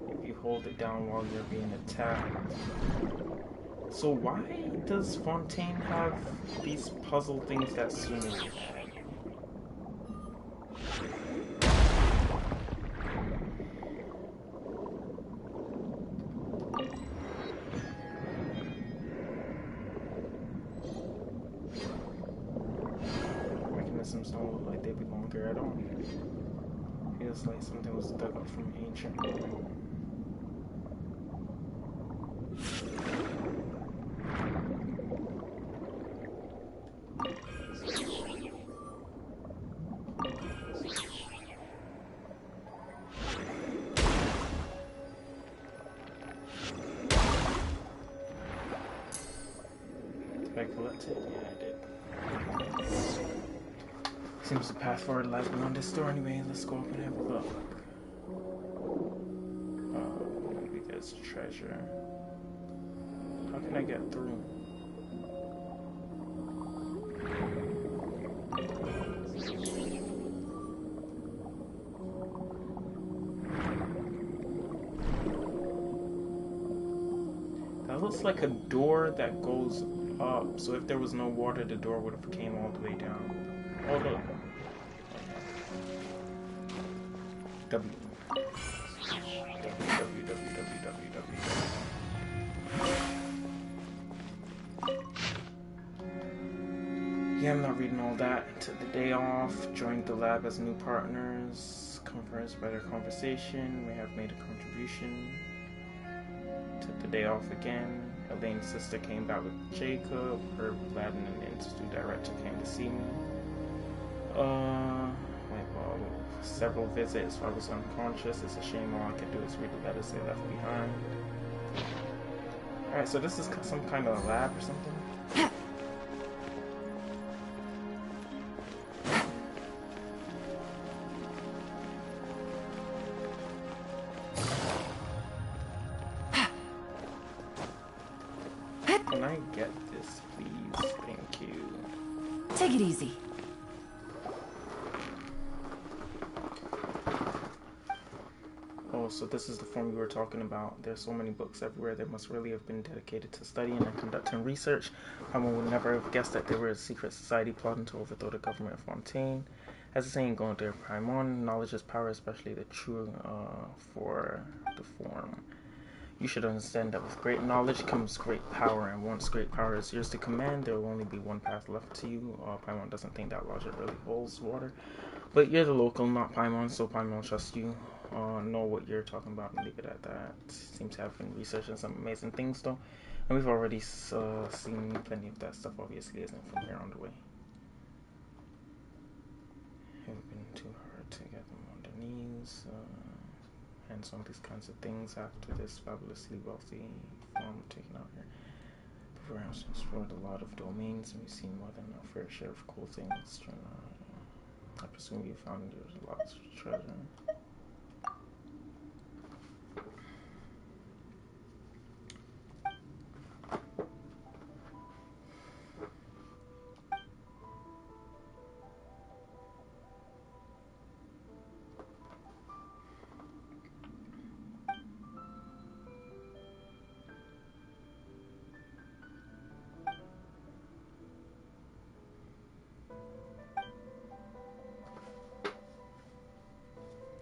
If you hold it down while you're being attacked. So why does Fontaine have these puzzle things that Sumi had? Mechanisms don't look like they belong here at all. Feels like something was dug up from ancient ruin. Did I collect it? Yeah, I did. Seems the path forward lies beyond this door anyway. Let's go up and have a look. Maybe there's treasure. How can I get through? That looks like a door that goes up. So if there was no water, the door would have came all the way down. Oh look. W. Yeah, I'm not reading all that. Took the day off, joined the lab as new partners, conference by their conversation, may have made a contribution. Took the day off again. Elaine's sister came back with Jacob. Herb, Gladden, and the Institute director came to see me. Several visits. I was unconscious. It's a shame all I could do is read the letters they left behind. Alright, so this is some kind of lab or something? Can I get this, please? Thank you. Take it easy. Oh, so this is the form we were talking about. There's so many books everywhere. They must really have been dedicated to studying and conducting research. One would never have guessed that they were a secret society plotting to overthrow the government of Fontaine. As the saying goes there, Paimon, knowledge is power, especially the true for the form. You should understand that with great knowledge comes great power, and once great power is yours to command, there will only be one path left to you. Paimon doesn't think that logic really holds water. But you're the local, not Paimon, so Paimon trusts you. Know what you're talking about and leave it at that. Seems to have been researching some amazing things, though. And we've already seen plenty of that stuff, obviously, isn't it, from here on the way. It would have been too hard to get them on their knees. depends on these kinds of things after this fabulously wealthy farm taken out here. But perhaps we explored a lot of domains and we've seen more than our fair share of cool things. I presume you found there's lots of treasure.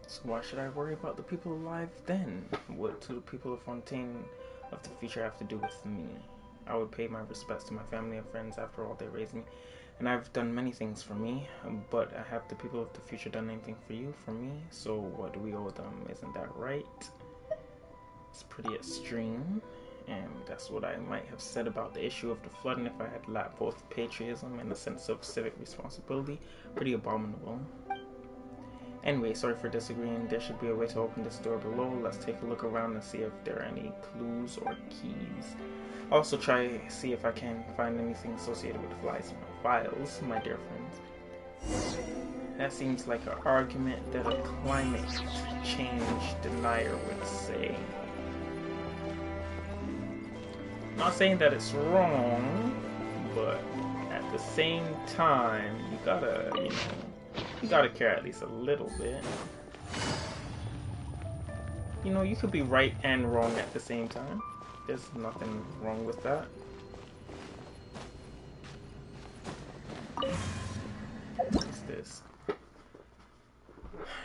So why should I worry about the people alive then? What do the people of Fontaine of the future have to do with me? I would pay my respects to my family and friends. After all, they raised me, and I've done many things for me. But have the people of the future done anything for you, for me? So what do we owe them? Isn't that right? It's pretty extreme, and that's what I might have said about the issue of the flooding if I had lacked both patriotism and a sense of civic responsibility. Pretty abominable. Anyway, sorry for disagreeing. There should be a way to open this door below. Let's take a look around and see if there are any clues or keys. Also see if I can find anything associated with files, my dear friends. That seems like an argument that a climate change denier would say. Not saying that it's wrong, but at the same time, you gotta care at least a little bit. You know, you could be right and wrong at the same time. There's nothing wrong with that. What's this?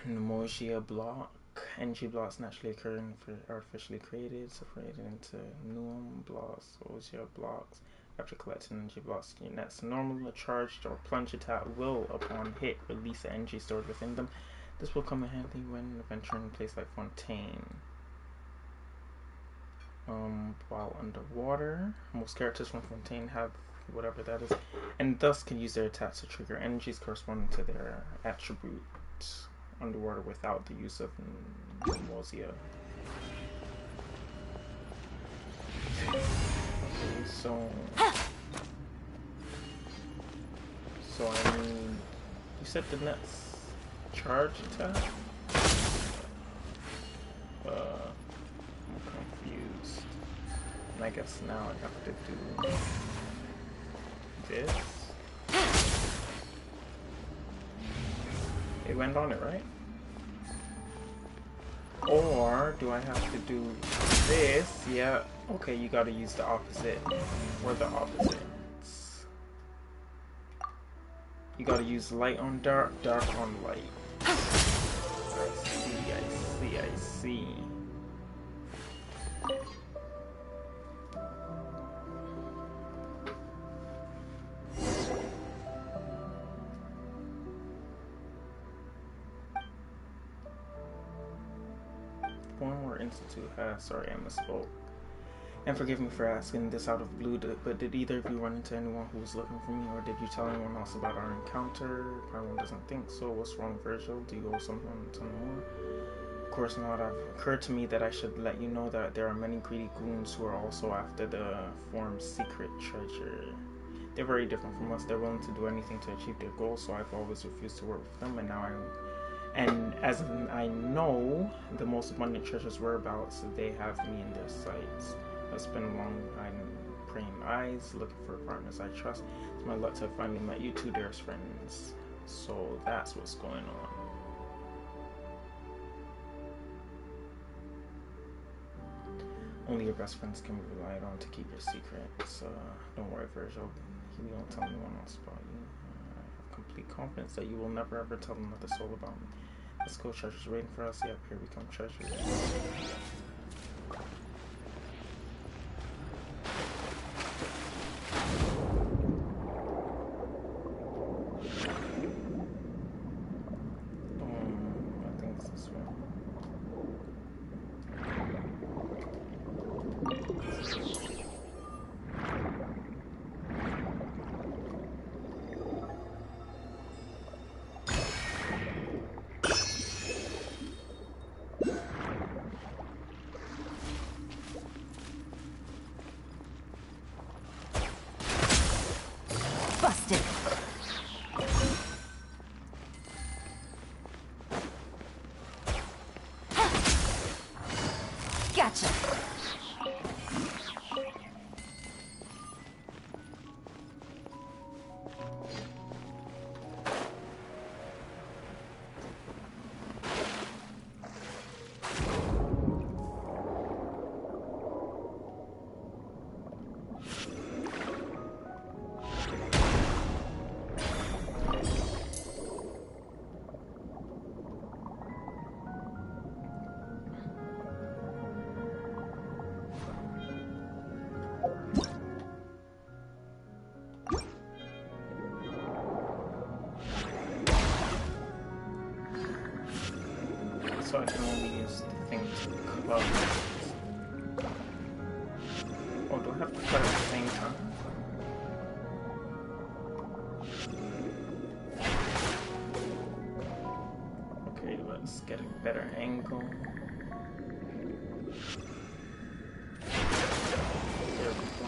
Pneumonia block. Energy blocks naturally occurring for artificially created, separated into nuum blocks, Osia blocks. After collecting energy blocks in your nets, normal, a charged or plunge attack will, upon hit, release the energy stored within them. This will come in handy when venturing a place like Fontaine. While underwater, most characters from Fontaine have whatever that is, and thus can use their attacks to trigger energies corresponding to their attributes underwater without the use of nausea. So I mean, you said the net's charge attack? I'm confused. And I guess now I have to do this. It went on it, right? Or do I have to do this? Yeah. Okay, you gotta use the opposite. Or the opposites. You gotta use light on dark, dark on light. I see. Former Institute has, sorry, I misspoke. And forgive me for asking this out of blue, but did either of you run into anyone who was looking for me, or did you tell anyone else about our encounter? Paimon doesn't think so. What's wrong, Virgil? Do you owe someone more? Of course not. It occurred to me that I should let you know that there are many greedy goons who are also after the form's secret treasure. They're very different from us. They're willing to do anything to achieve their goals, so I've always refused to work with them, and as I know the most abundant treasure's whereabouts, they have me in their sights. I've spent a long time praying eyes, looking for partners I trust. It's my luck to have finally met you two, dearest friends. So that's what's going on. Only your best friends can be relied on to keep your secrets. Don't worry, Virgil. He won't tell anyone else about you. I have complete confidence that you will never ever tell another soul about me. Let's go, treasure's waiting for us. Yep, here we come, treasure. I think it's this way. so I can only use the thing to club. Oh, do I have to cut at the same time? Okay, let's get a better angle. There we go.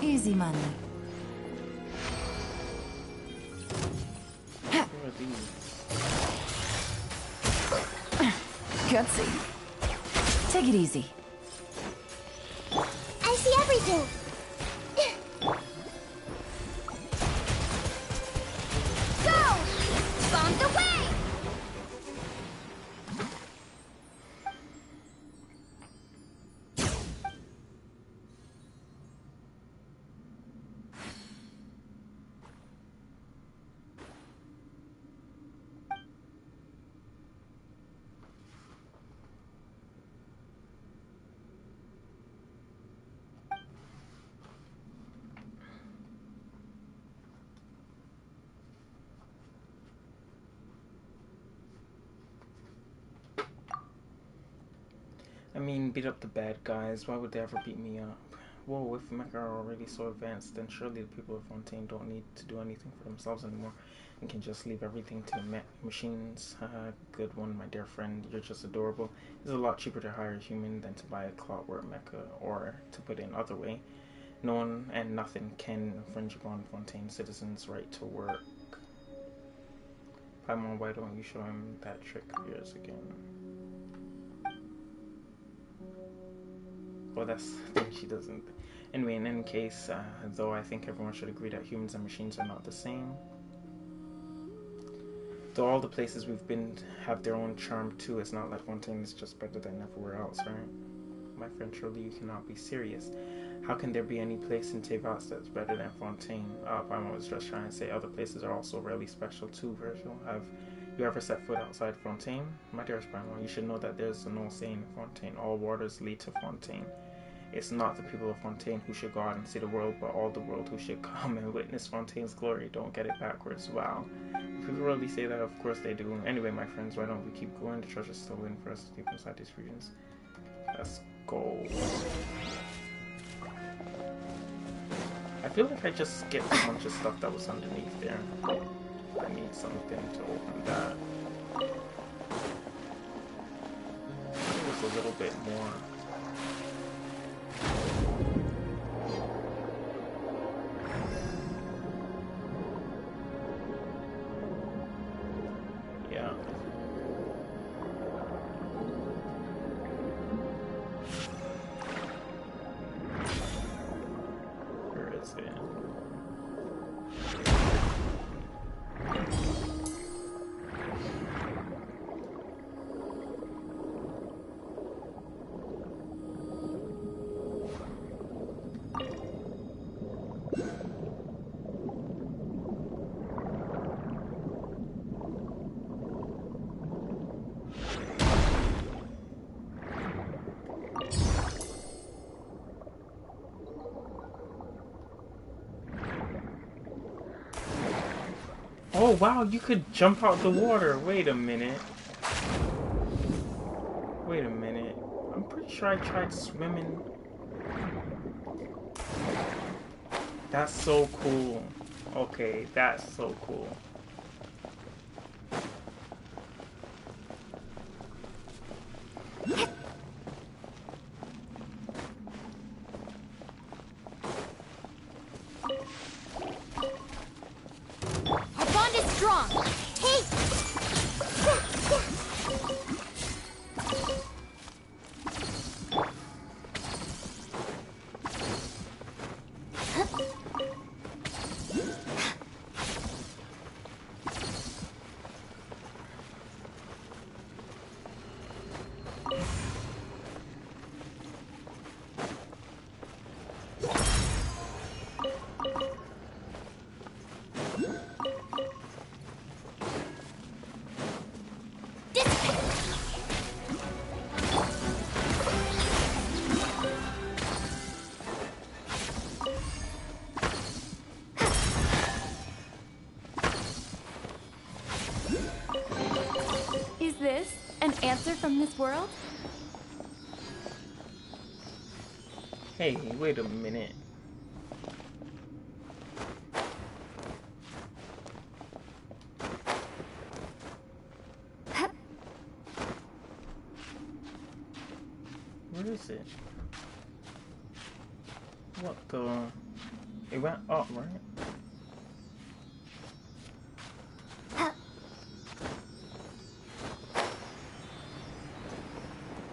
Easy money. What are these? Gutsy. Take it easy. I see everything. Go! Found the way! I mean, beat up the bad guys. Why would they ever beat me up? Whoa, if Mecha are already so advanced, then surely the people of Fontaine don't need to do anything for themselves anymore and can just leave everything to the machines. Haha, good one, my dear friend. You're just adorable. It's a lot cheaper to hire a human than to buy a clockwork mecha, or, to put it another way, no one and nothing can infringe upon Fontaine citizens' right to work. Paimon, why don't you show him that trick of yours again? Well, that's the thing, she doesn't. Anyway, in any case, though I think everyone should agree that humans and machines are not the same. Though all the places we've been have their own charm too, it's not like Fontaine is just better than everywhere else, right? My friend, surely you cannot be serious. How can there be any place in Teyvat that's better than Fontaine? I was just trying to say other places are also really special too, Virgil. Have you ever set foot outside Fontaine? My dearest Paimon, you should know that there's an old saying in Fontaine, all waters lead to Fontaine. It's not the people of Fontaine who should go out and see the world, but all the world who should come and witness Fontaine's glory. Don't get it backwards. Wow. People really say that? Of course they do. Anyway, my friends, why don't we keep going? The treasure's still waiting for us deep inside these regions. Let's go. I feel like I just skipped a bunch of stuff that was underneath there. I need something to open that. It was a little bit more. Yeah. Where is it? Oh wow, you could jump out the water. Wait a minute. Wait a minute. I'm pretty sure I tried swimming. That's so cool. Okay, that's so cool. Answer from this world? Hey, wait a minute. Where is it? What the? It went up, right?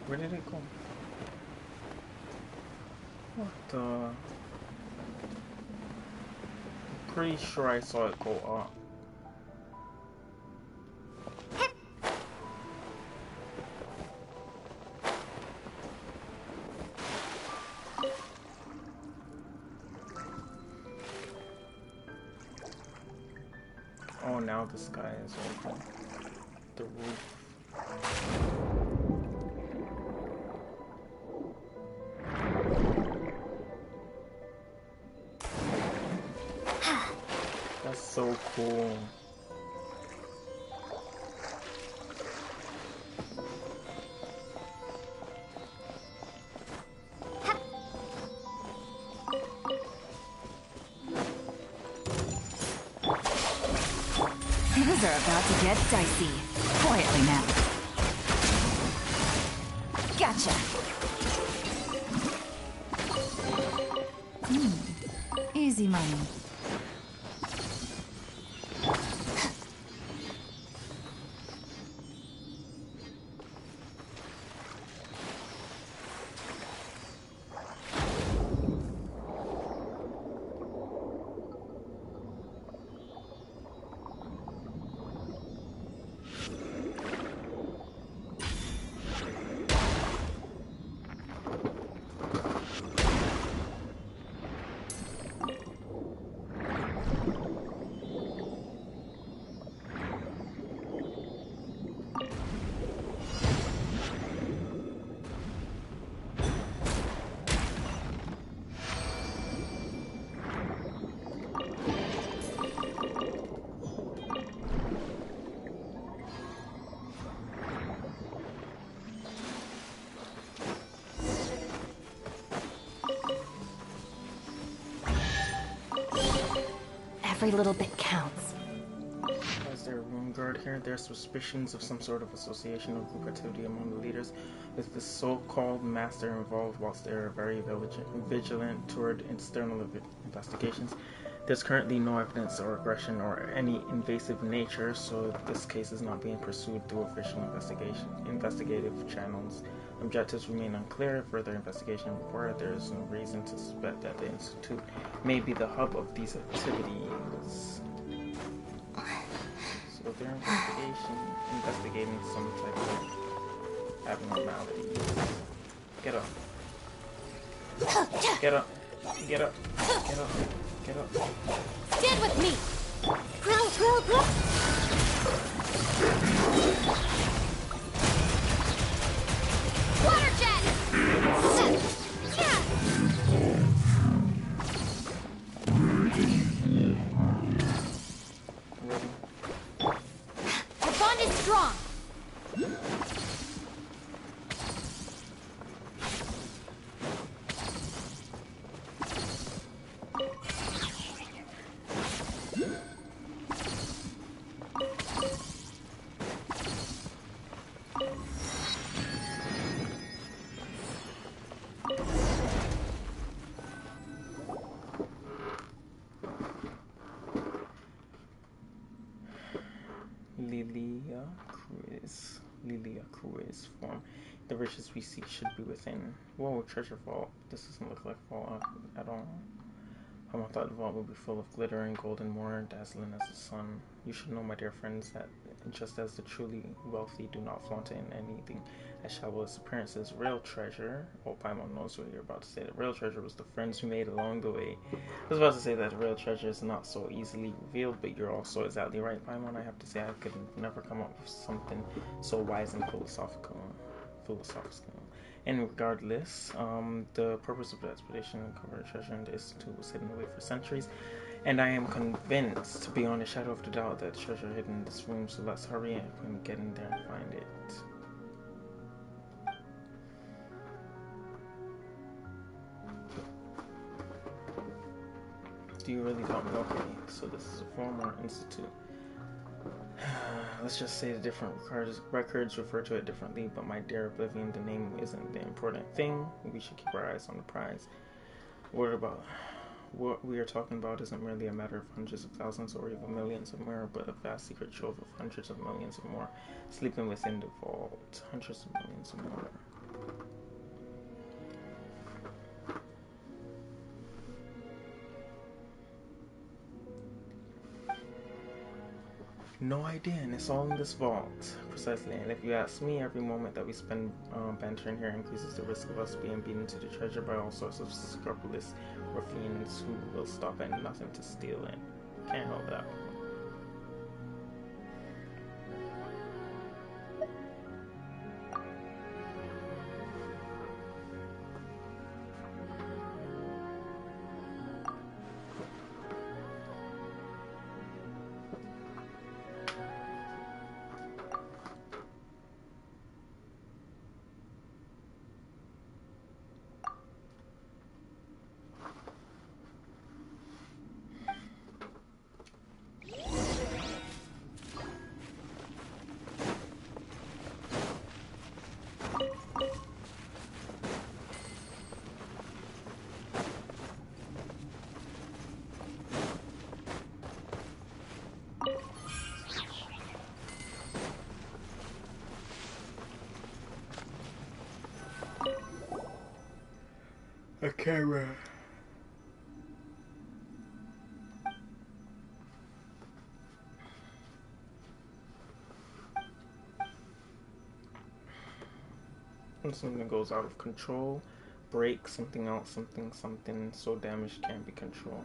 Where did it go? What the? I'm pretty sure I saw it go up. Oh, now the sky is open. The roof. That's so cool. Things are about to get dicey. Quietly now. Gotcha. Easy money. Every little bit counts. As there a room guard here, there are suspicions of some sort of association of lucrativity among the leaders with the so-called master involved. Whilst they are very vigilant toward external investigations, there's currently no evidence or aggression or any invasive nature, so this case is not being pursued through official investigative channels. Objectives remain unclear. Further investigation required. There is no reason to suspect that the Institute may be the hub of these activities. So they're investigating some type of abnormality. Get up. Get up. Get up. Get up. Get up. Stand with me! Water jet! Our bond is strong! Lilia Cruise form. The riches we seek should be within. Whoa, treasure vault. This doesn't look like a vault at all. I thought the vault would be full of glitter and golden, more dazzling as the sun. You should know, my dear friends, that just as the truly wealthy do not flaunt it in anything as shallow as appearances, real treasure... Oh, Paimon knows what you're about to say. The real treasure was the friends we made along the way. I was about to say that the real treasure is not so easily revealed, but you're also exactly right, Paimon. I have to say I could never come up with something so wise and philosophical. And regardless, the purpose of the expedition uncovered treasure in the Institute was hidden away for centuries, and I am convinced, beyond a shadow of the doubt, that treasure hidden in this room, so let's hurry up and get in there and find it. Do you really doubt me? Okay, so this is a former institute. Let's just say the different records refer to it differently, but my dear Oblivion, the name isn't the important thing. We should keep our eyes on the prize. What we are talking about isn't merely a matter of hundreds of thousands or even millions of more, but a vast secret trove of hundreds of millions of more sleeping within the vault. Hundreds of millions of more. No idea, and it's all in this vault. Precisely, and if you ask me, every moment that we spend bantering here increases the risk of us being beaten to the treasure by all sorts of scrupulous ruffians who will stop at nothing to steal it. Can't help that. A camera. When something goes out of control, break something else, something so damaged can't be controlled.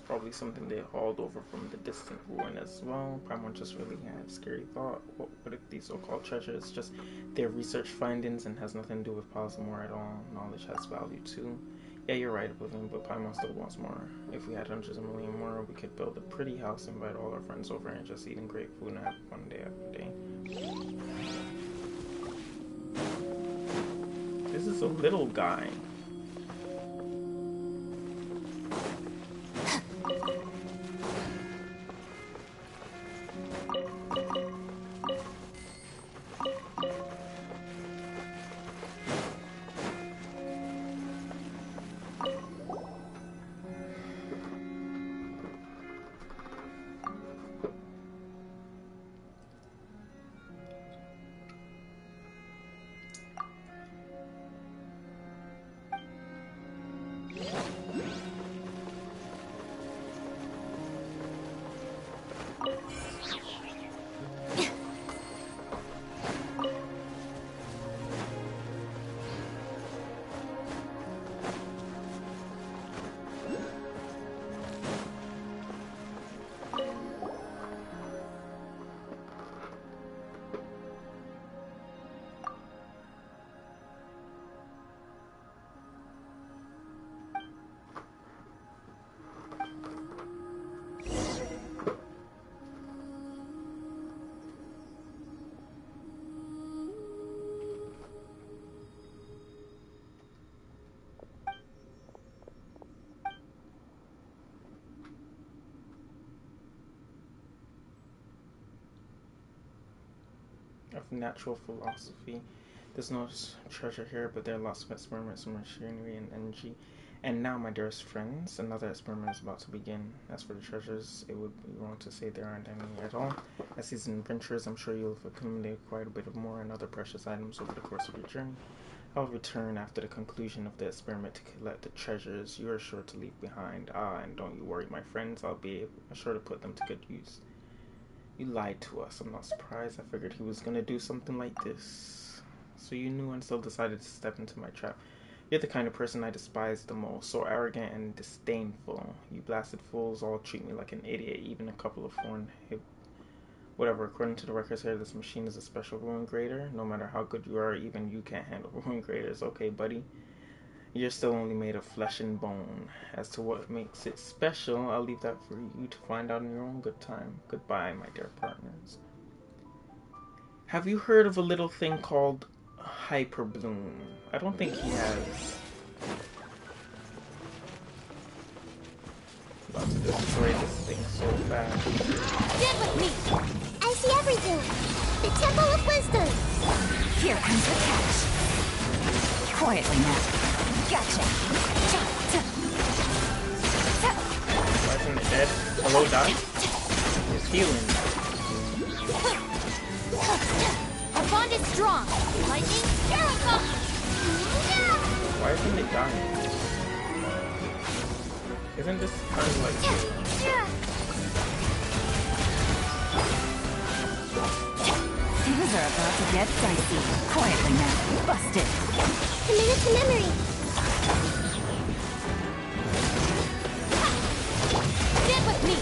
Probably something they hauled over from the distant ruin as well. Paimon just really had a scary thought. What if these so-called treasures just their research findings and has nothing to do with Palace more at all? Knowledge has value too. Yeah, you're right, Oblivion, but Paimon still wants more. If we had hundreds of million more, we could build a pretty house, invite all our friends over, and just eating great food and have fun day after day. This is a little guy. Of natural philosophy. There's no treasure here, but there are lots of experiments in machinery and energy. And now, my dearest friends, another experiment is about to begin. As for the treasures, it would be wrong to say there aren't any at all. As seasoned adventurers, I'm sure you'll have accumulated quite a bit of more and other precious items over the course of your journey. I'll return after the conclusion of the experiment to collect the treasures you are sure to leave behind. And don't you worry, my friends, I'll be sure to put them to good use. You lied to us. I'm not surprised. I figured he was gonna do something like this. So you knew and still decided to step into my trap. You're the kind of person I despise the most. So arrogant and disdainful. You blasted fools all treat me like an idiot. Even a couple of foreign... Whatever, according to the records here, this machine is a special ruin grader. No matter how good you are, even you can't handle ruin graders. Okay, buddy. You're still only made of flesh and bone. As to what makes it special, I'll leave that for you to find out in your own good time. Goodbye, my dear partners. Have you heard of a little thing called Hyperbloom? I don't think he has. About to destroy this thing so fast. Get with me! I see everything! The Temple of Wisdom! Here comes the catch. Quietly now. Gotcha. Why isn't it dead? Hello, Doc? It's healing. Our bond is strong. Lightning, miracle! Why isn't it dying? Isn't this kind of like... Things are about to get dicey. Quietly now. Busted. Commit to memory! Get with me!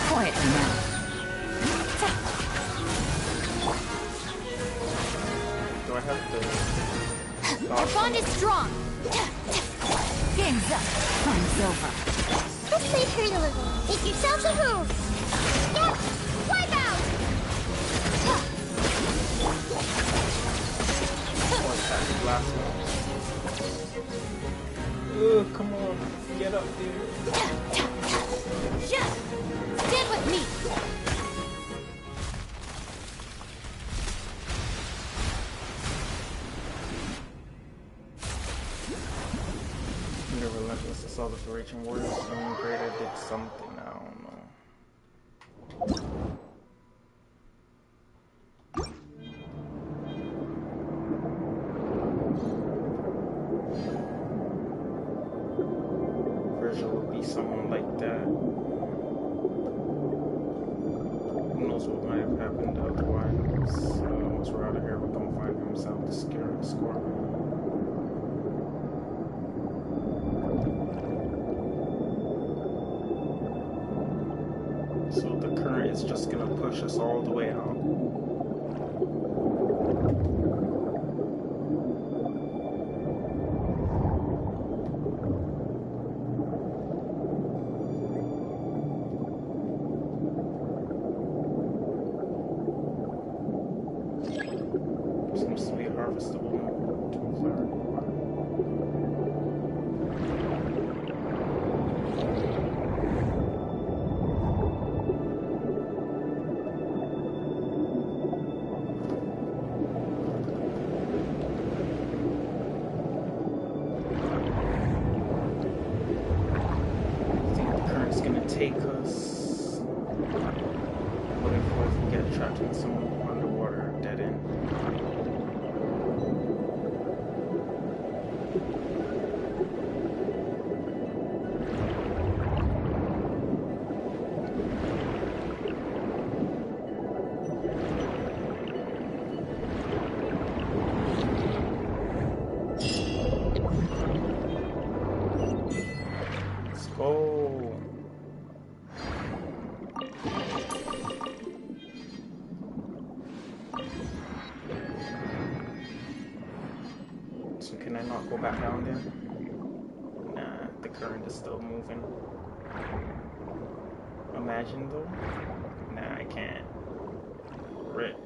Quietly now. Do I have to... Our bond is strong. Game's up. Time's over. Let's play hurt a little. Make yourselves at home! Yeah! Wipe out! Oh, attack the last one. Ugh, come on. Get up there. Stand with me! The relentless assault of the raging warriors. Someone greater did something. I don't know. Virgil would be someone like that. Who knows what might have happened otherwise? Once we're out of here, we're gonna find himself to scare the scorpion. So the current is just gonna push us all the way out. Seems to be harvestable tools are required. Take us. What if we get trapped in some underwater dead end? Let's go. So can I not go back down there? Nah, the current is still moving. Imagine though? Nah, I can't. Rip.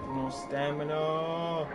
No stamina.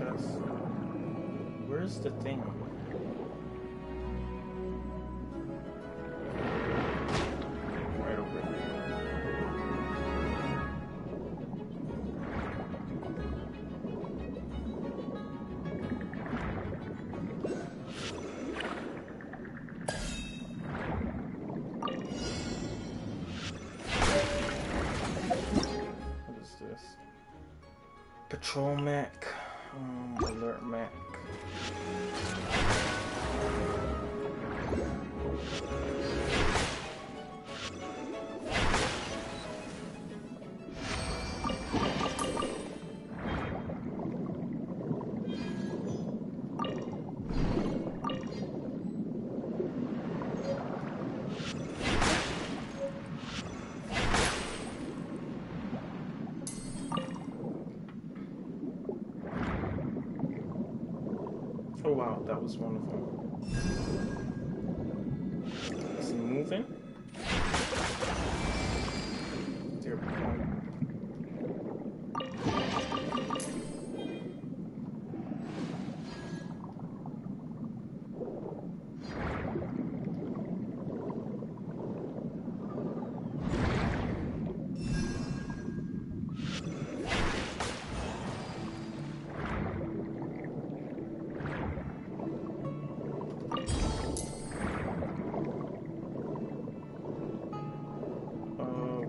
chest. Where's the thing? Right over there. What is this? Patrol mech. Alert mech. Oh wow, that was one of them. Is he moving? There we go.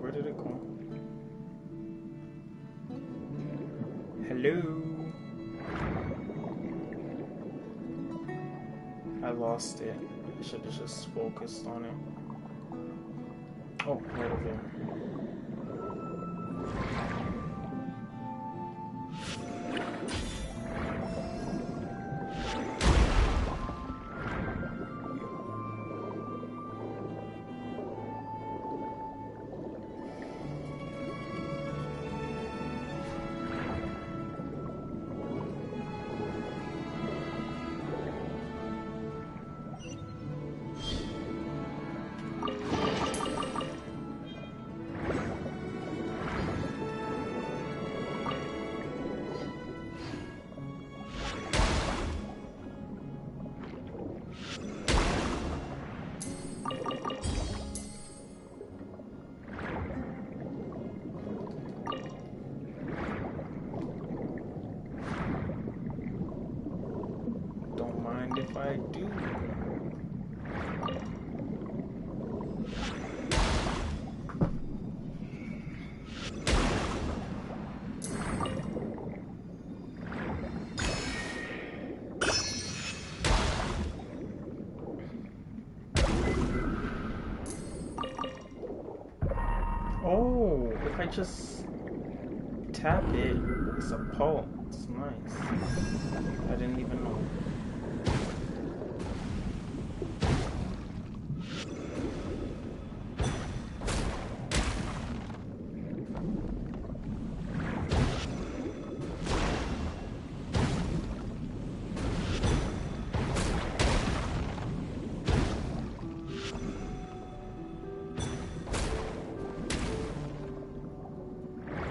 Where did it go? Hello? I lost it. I should have just focused on it. Oh, right over there. Don't mind if I do. Oh, if I just tap it, it's a pulse. Nice. I didn't even know.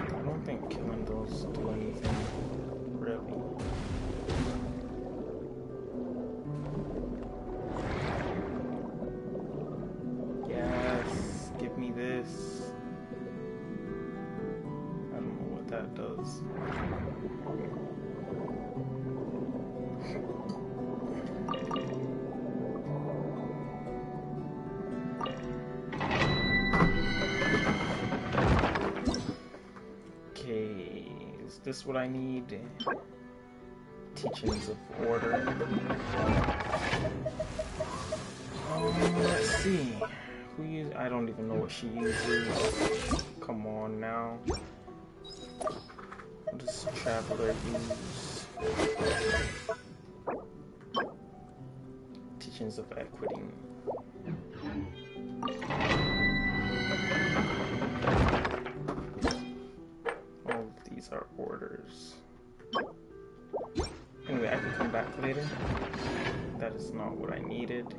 I don't think killing those do anything, really. Yes, give me this. I don't know what that does. Okay, is this what I need? Teachings of order. Let's see. Who use? I don't even know what she uses. Come on now. What does Traveler use? Teachings of equity. All of these are orders. Anyway, I can come back later. That is not what I needed.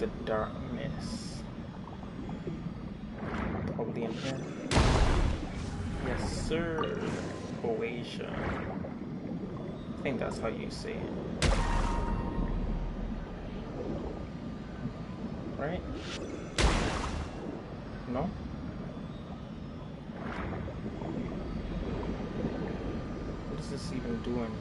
the darkness. Probably in here. Yes, sir. Croatia. I think that's how you say it. Right? No? What is this even doing?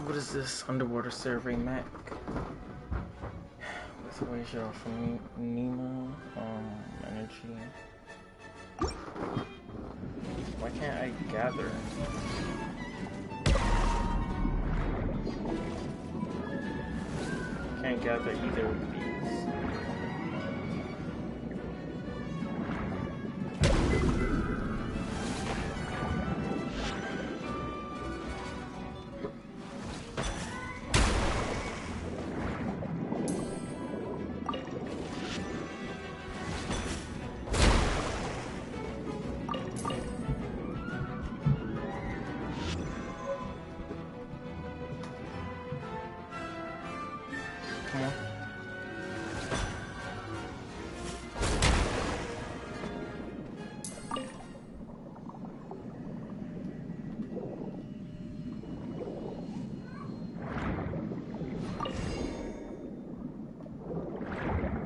What is this? Underwater survey mech. What is your from Nemo? Energy. Why can't I gather? Can't gather either of these.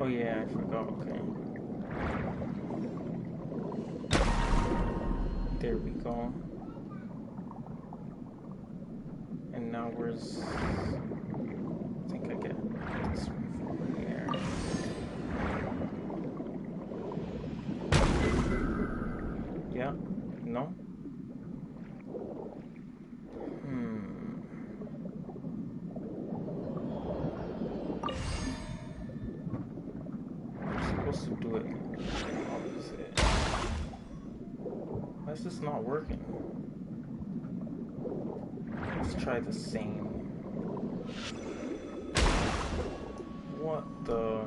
Oh yeah, I forgot, okay. There we go. And now where's... I think I get this one from here. Yeah, no? Supposed to do it opposite. Why is this not working? Let's try the same. What the?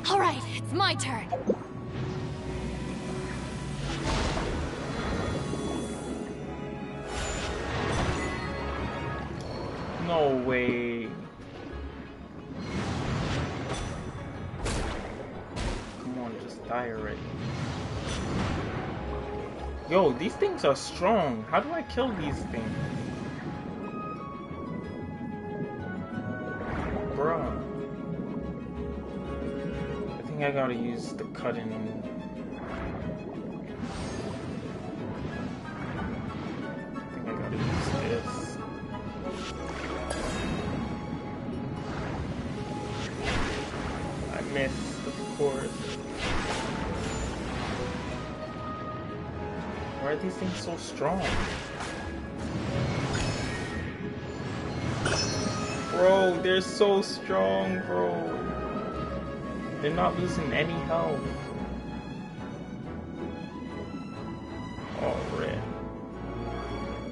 All right, it's my turn. No way. Come on, just die already. Yo, these things are strong. How do I kill these things? Bruh. I think I gotta use the cutting. I think I gotta use this. Missed, of course. Why are these things so strong? Bro, they're so strong, bro. They're not losing any health. Oh, red.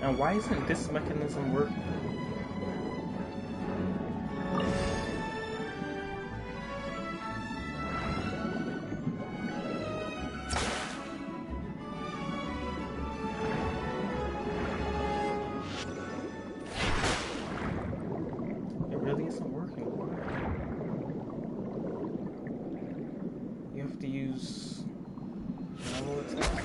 And why isn't this mechanism working? To use normal attack.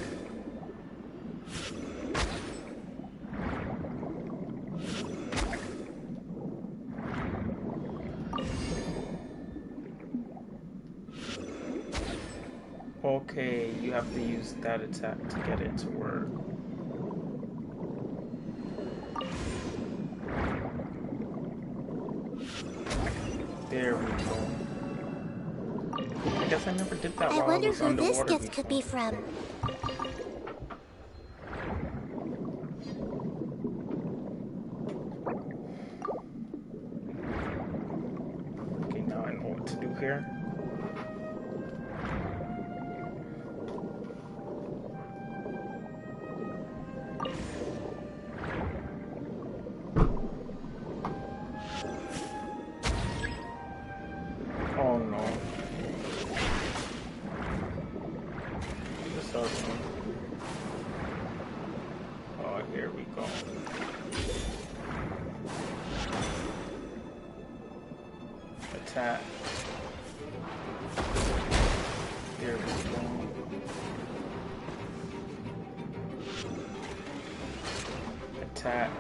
Okay, you have to use that attack to get it to work. There we go. I guess I never did that I while I wonder was who this underwater gift could be before. from. Okay, now I know what to do here. Oh no. This awesome. Oh, here we go. Attack. There we go. Attack.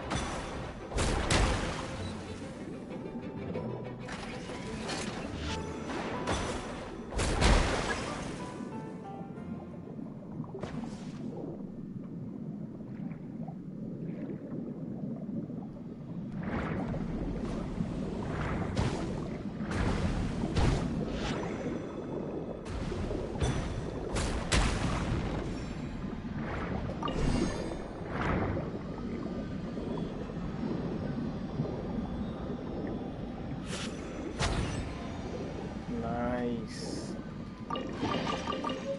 Nice.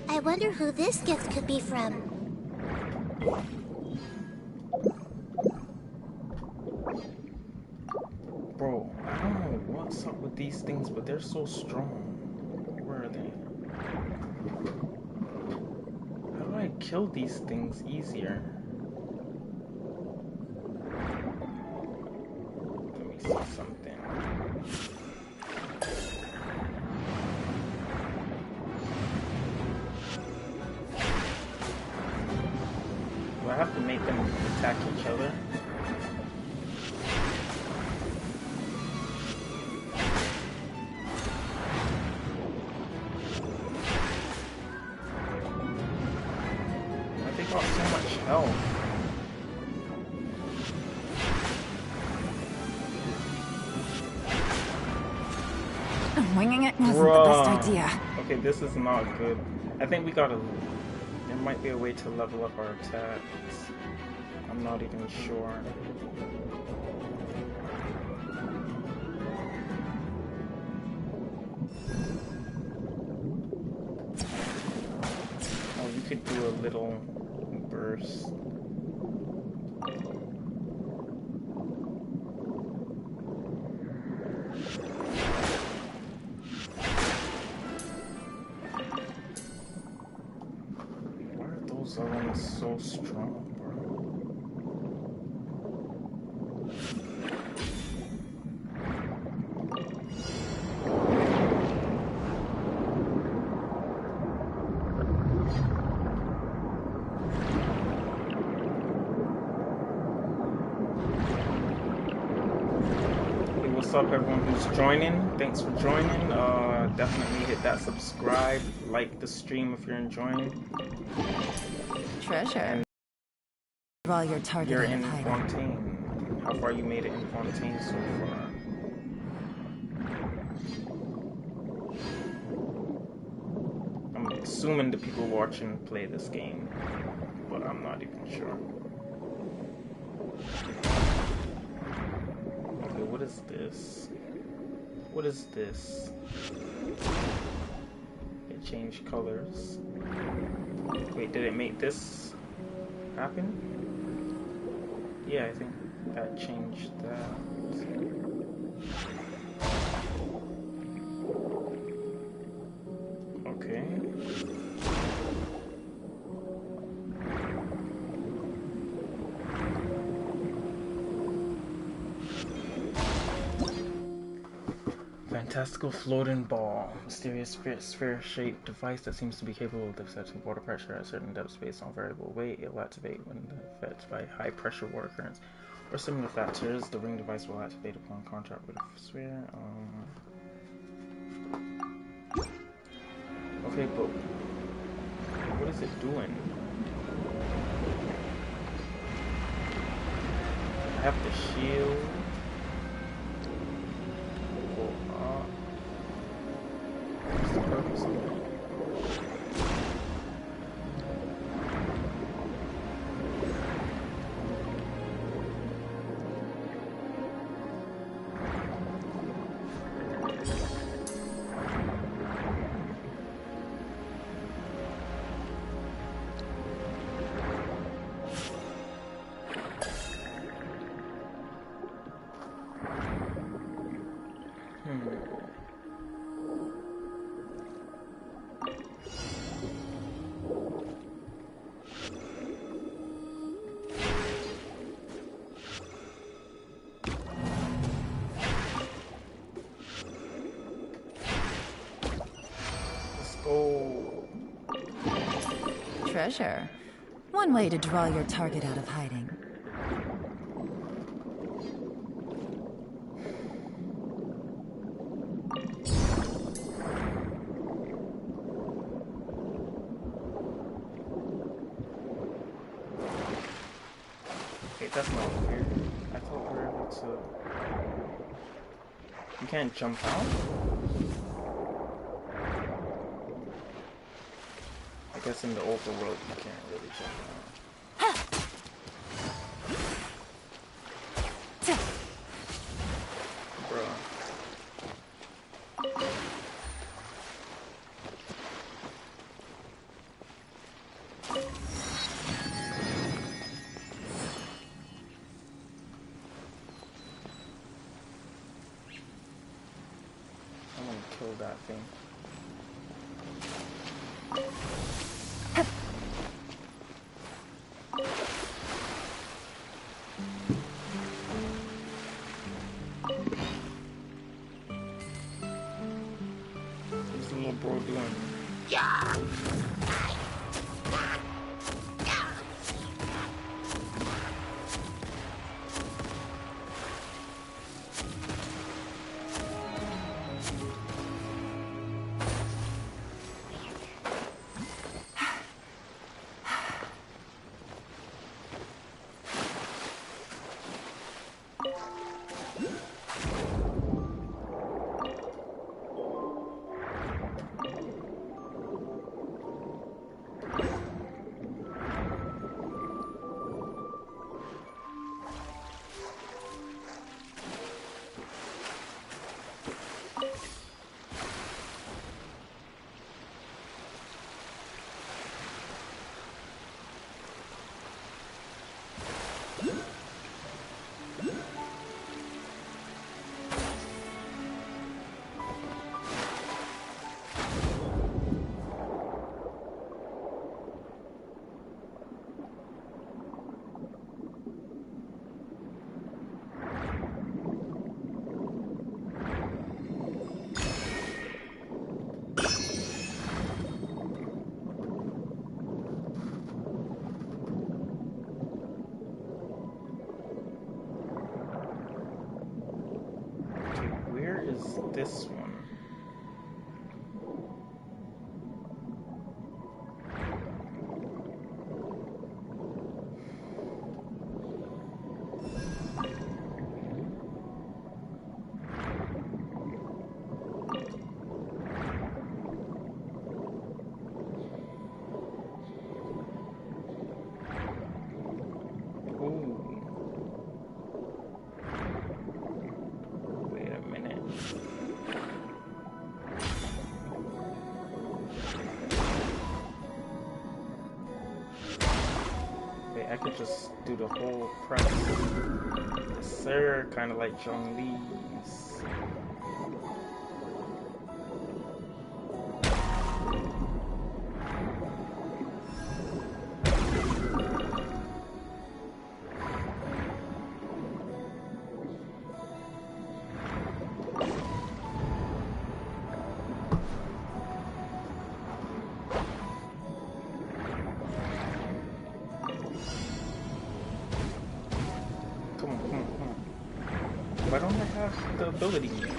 I wonder who this gift could be from. Bro, I don't know what's up with these things, but they're so strong. Where are they? How do I kill these things easier? Let me see something. Do I have to make them attack each other? They got so much health. Winging it wasn't the best idea. Okay, this is not good. I think we gotta... There might be a way to level up our attacks. I'm not even sure. Oh, you could do a little burst. Why are those other ones so strong, bro? What's up, everyone who's joining? Thanks for joining. Definitely hit that subscribe, like the stream if you're enjoying. Treasure. And While you're targeted you're in hiding. Fontaine. How far you made it in Fontaine so far? I'm assuming the people watching play this game, but I'm not even sure. Okay, what is this? What is this? It changed colors. Wait, did it make this happen? Yeah, I think that changed that. Okay. Fantastical floating ball. Mysterious sphere-shaped device that seems to be capable of detecting water pressure at certain depths based on variable weight. It will activate when affected by high pressure water currents or similar factors. The ring device will activate upon contact with a sphere. Okay, but is it doing? I have the shield. What's the purpose of it? Treasure. One way to draw your target out of hiding. Wait, that's not weird. I thought we were able to... You can't jump out? I guess in the overworld you can't really jump out. Bruh. I'm gonna kill that thing. What's the little bro doing? This one. Ooh. Wait a minute. I could just do the whole press. Yes, sir, kind of like John Lee's. Why don't I have the ability yet?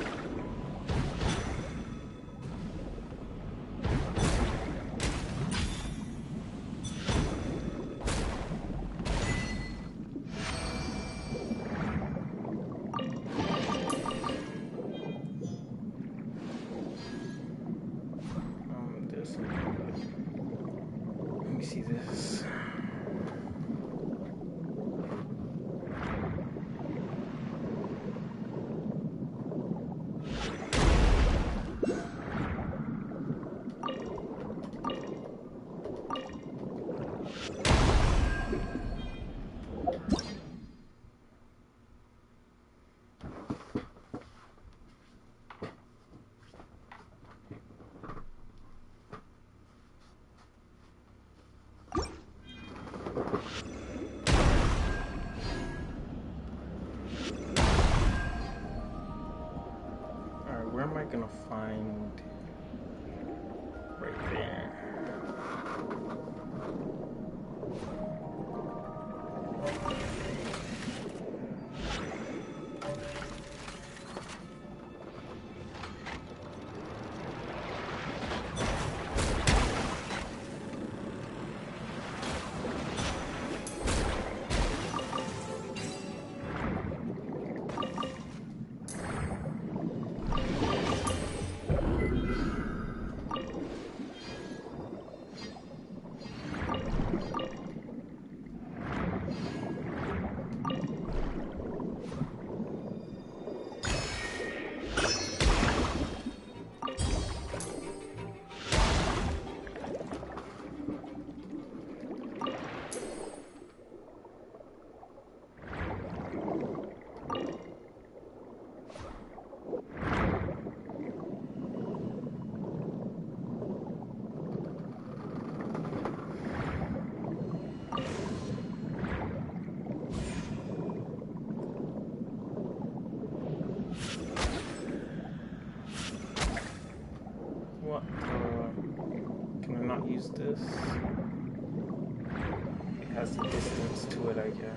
Alright, where am I gonna find? Right there. What? Can I not use this? It has a distance to it, I guess.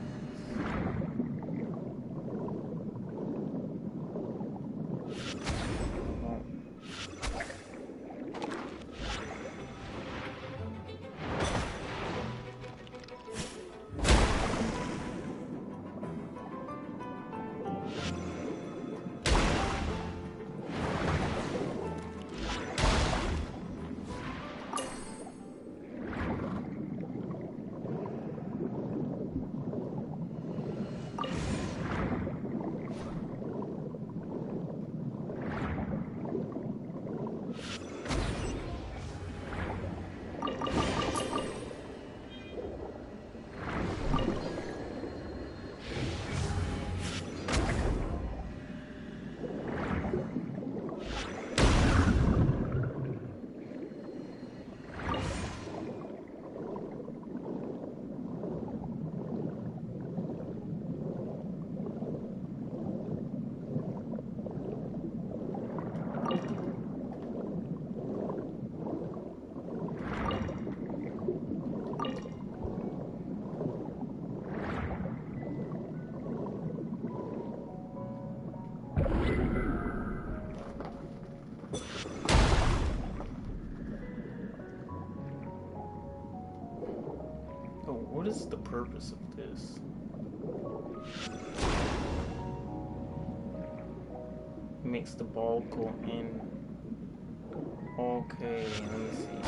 What is the purpose of this? It makes the ball go in. Okay, let me see.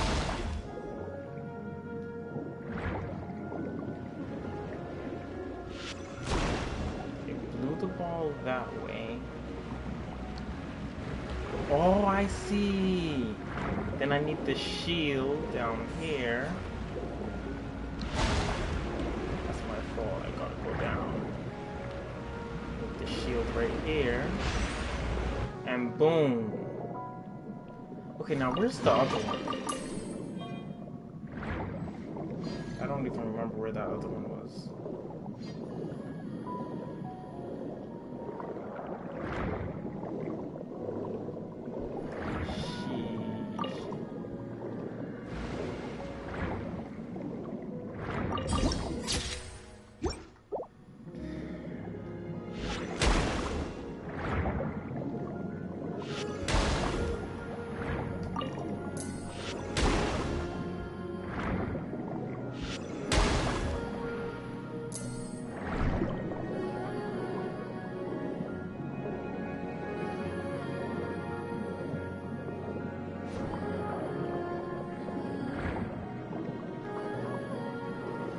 It blew the ball that way. Oh, I see. Then I need the shield down here. I gotta go down with the shield right here, and boom. Okay, now where's the other one? I don't even remember where that other one was.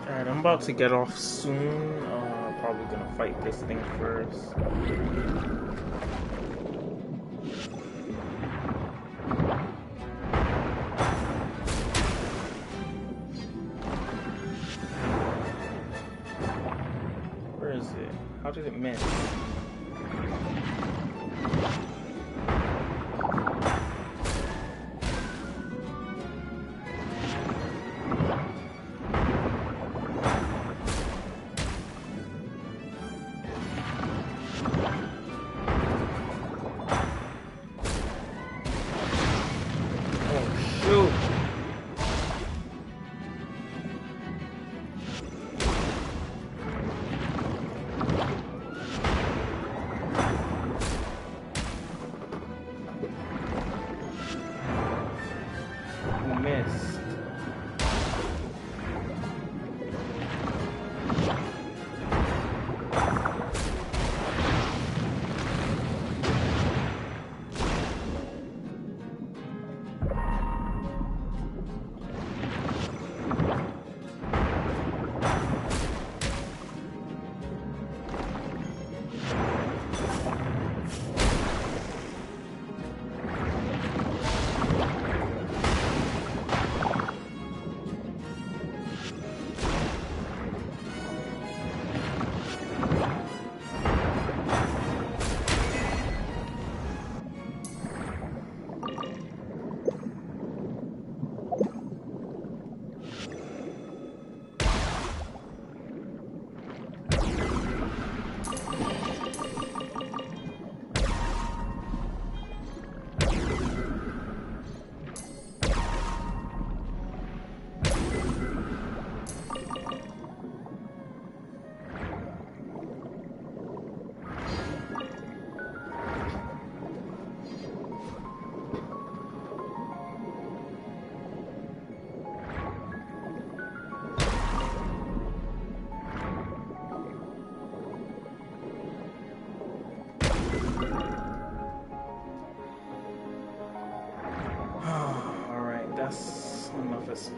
Alright, I'm about to get off soon. Probably gonna fight this thing first. Where is it? How did it miss?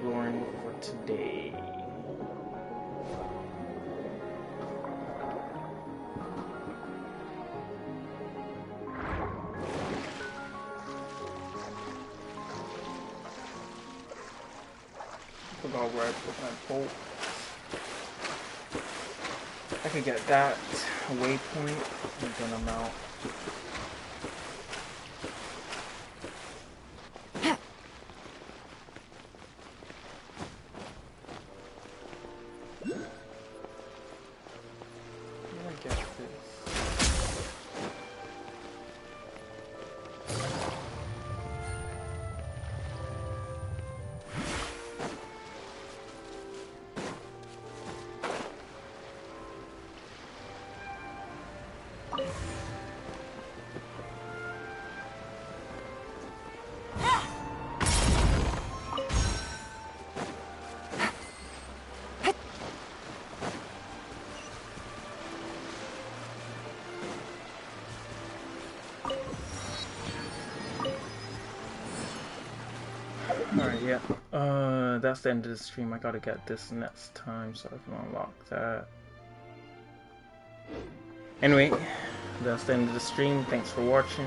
exploring for today. Forgot where I put my bolt. I could get that waypoint and then I'm out. Alright, yeah. That's the end of the stream. I gotta get this next time so I can unlock that. Anyway, that's the end of the stream. Thanks for watching.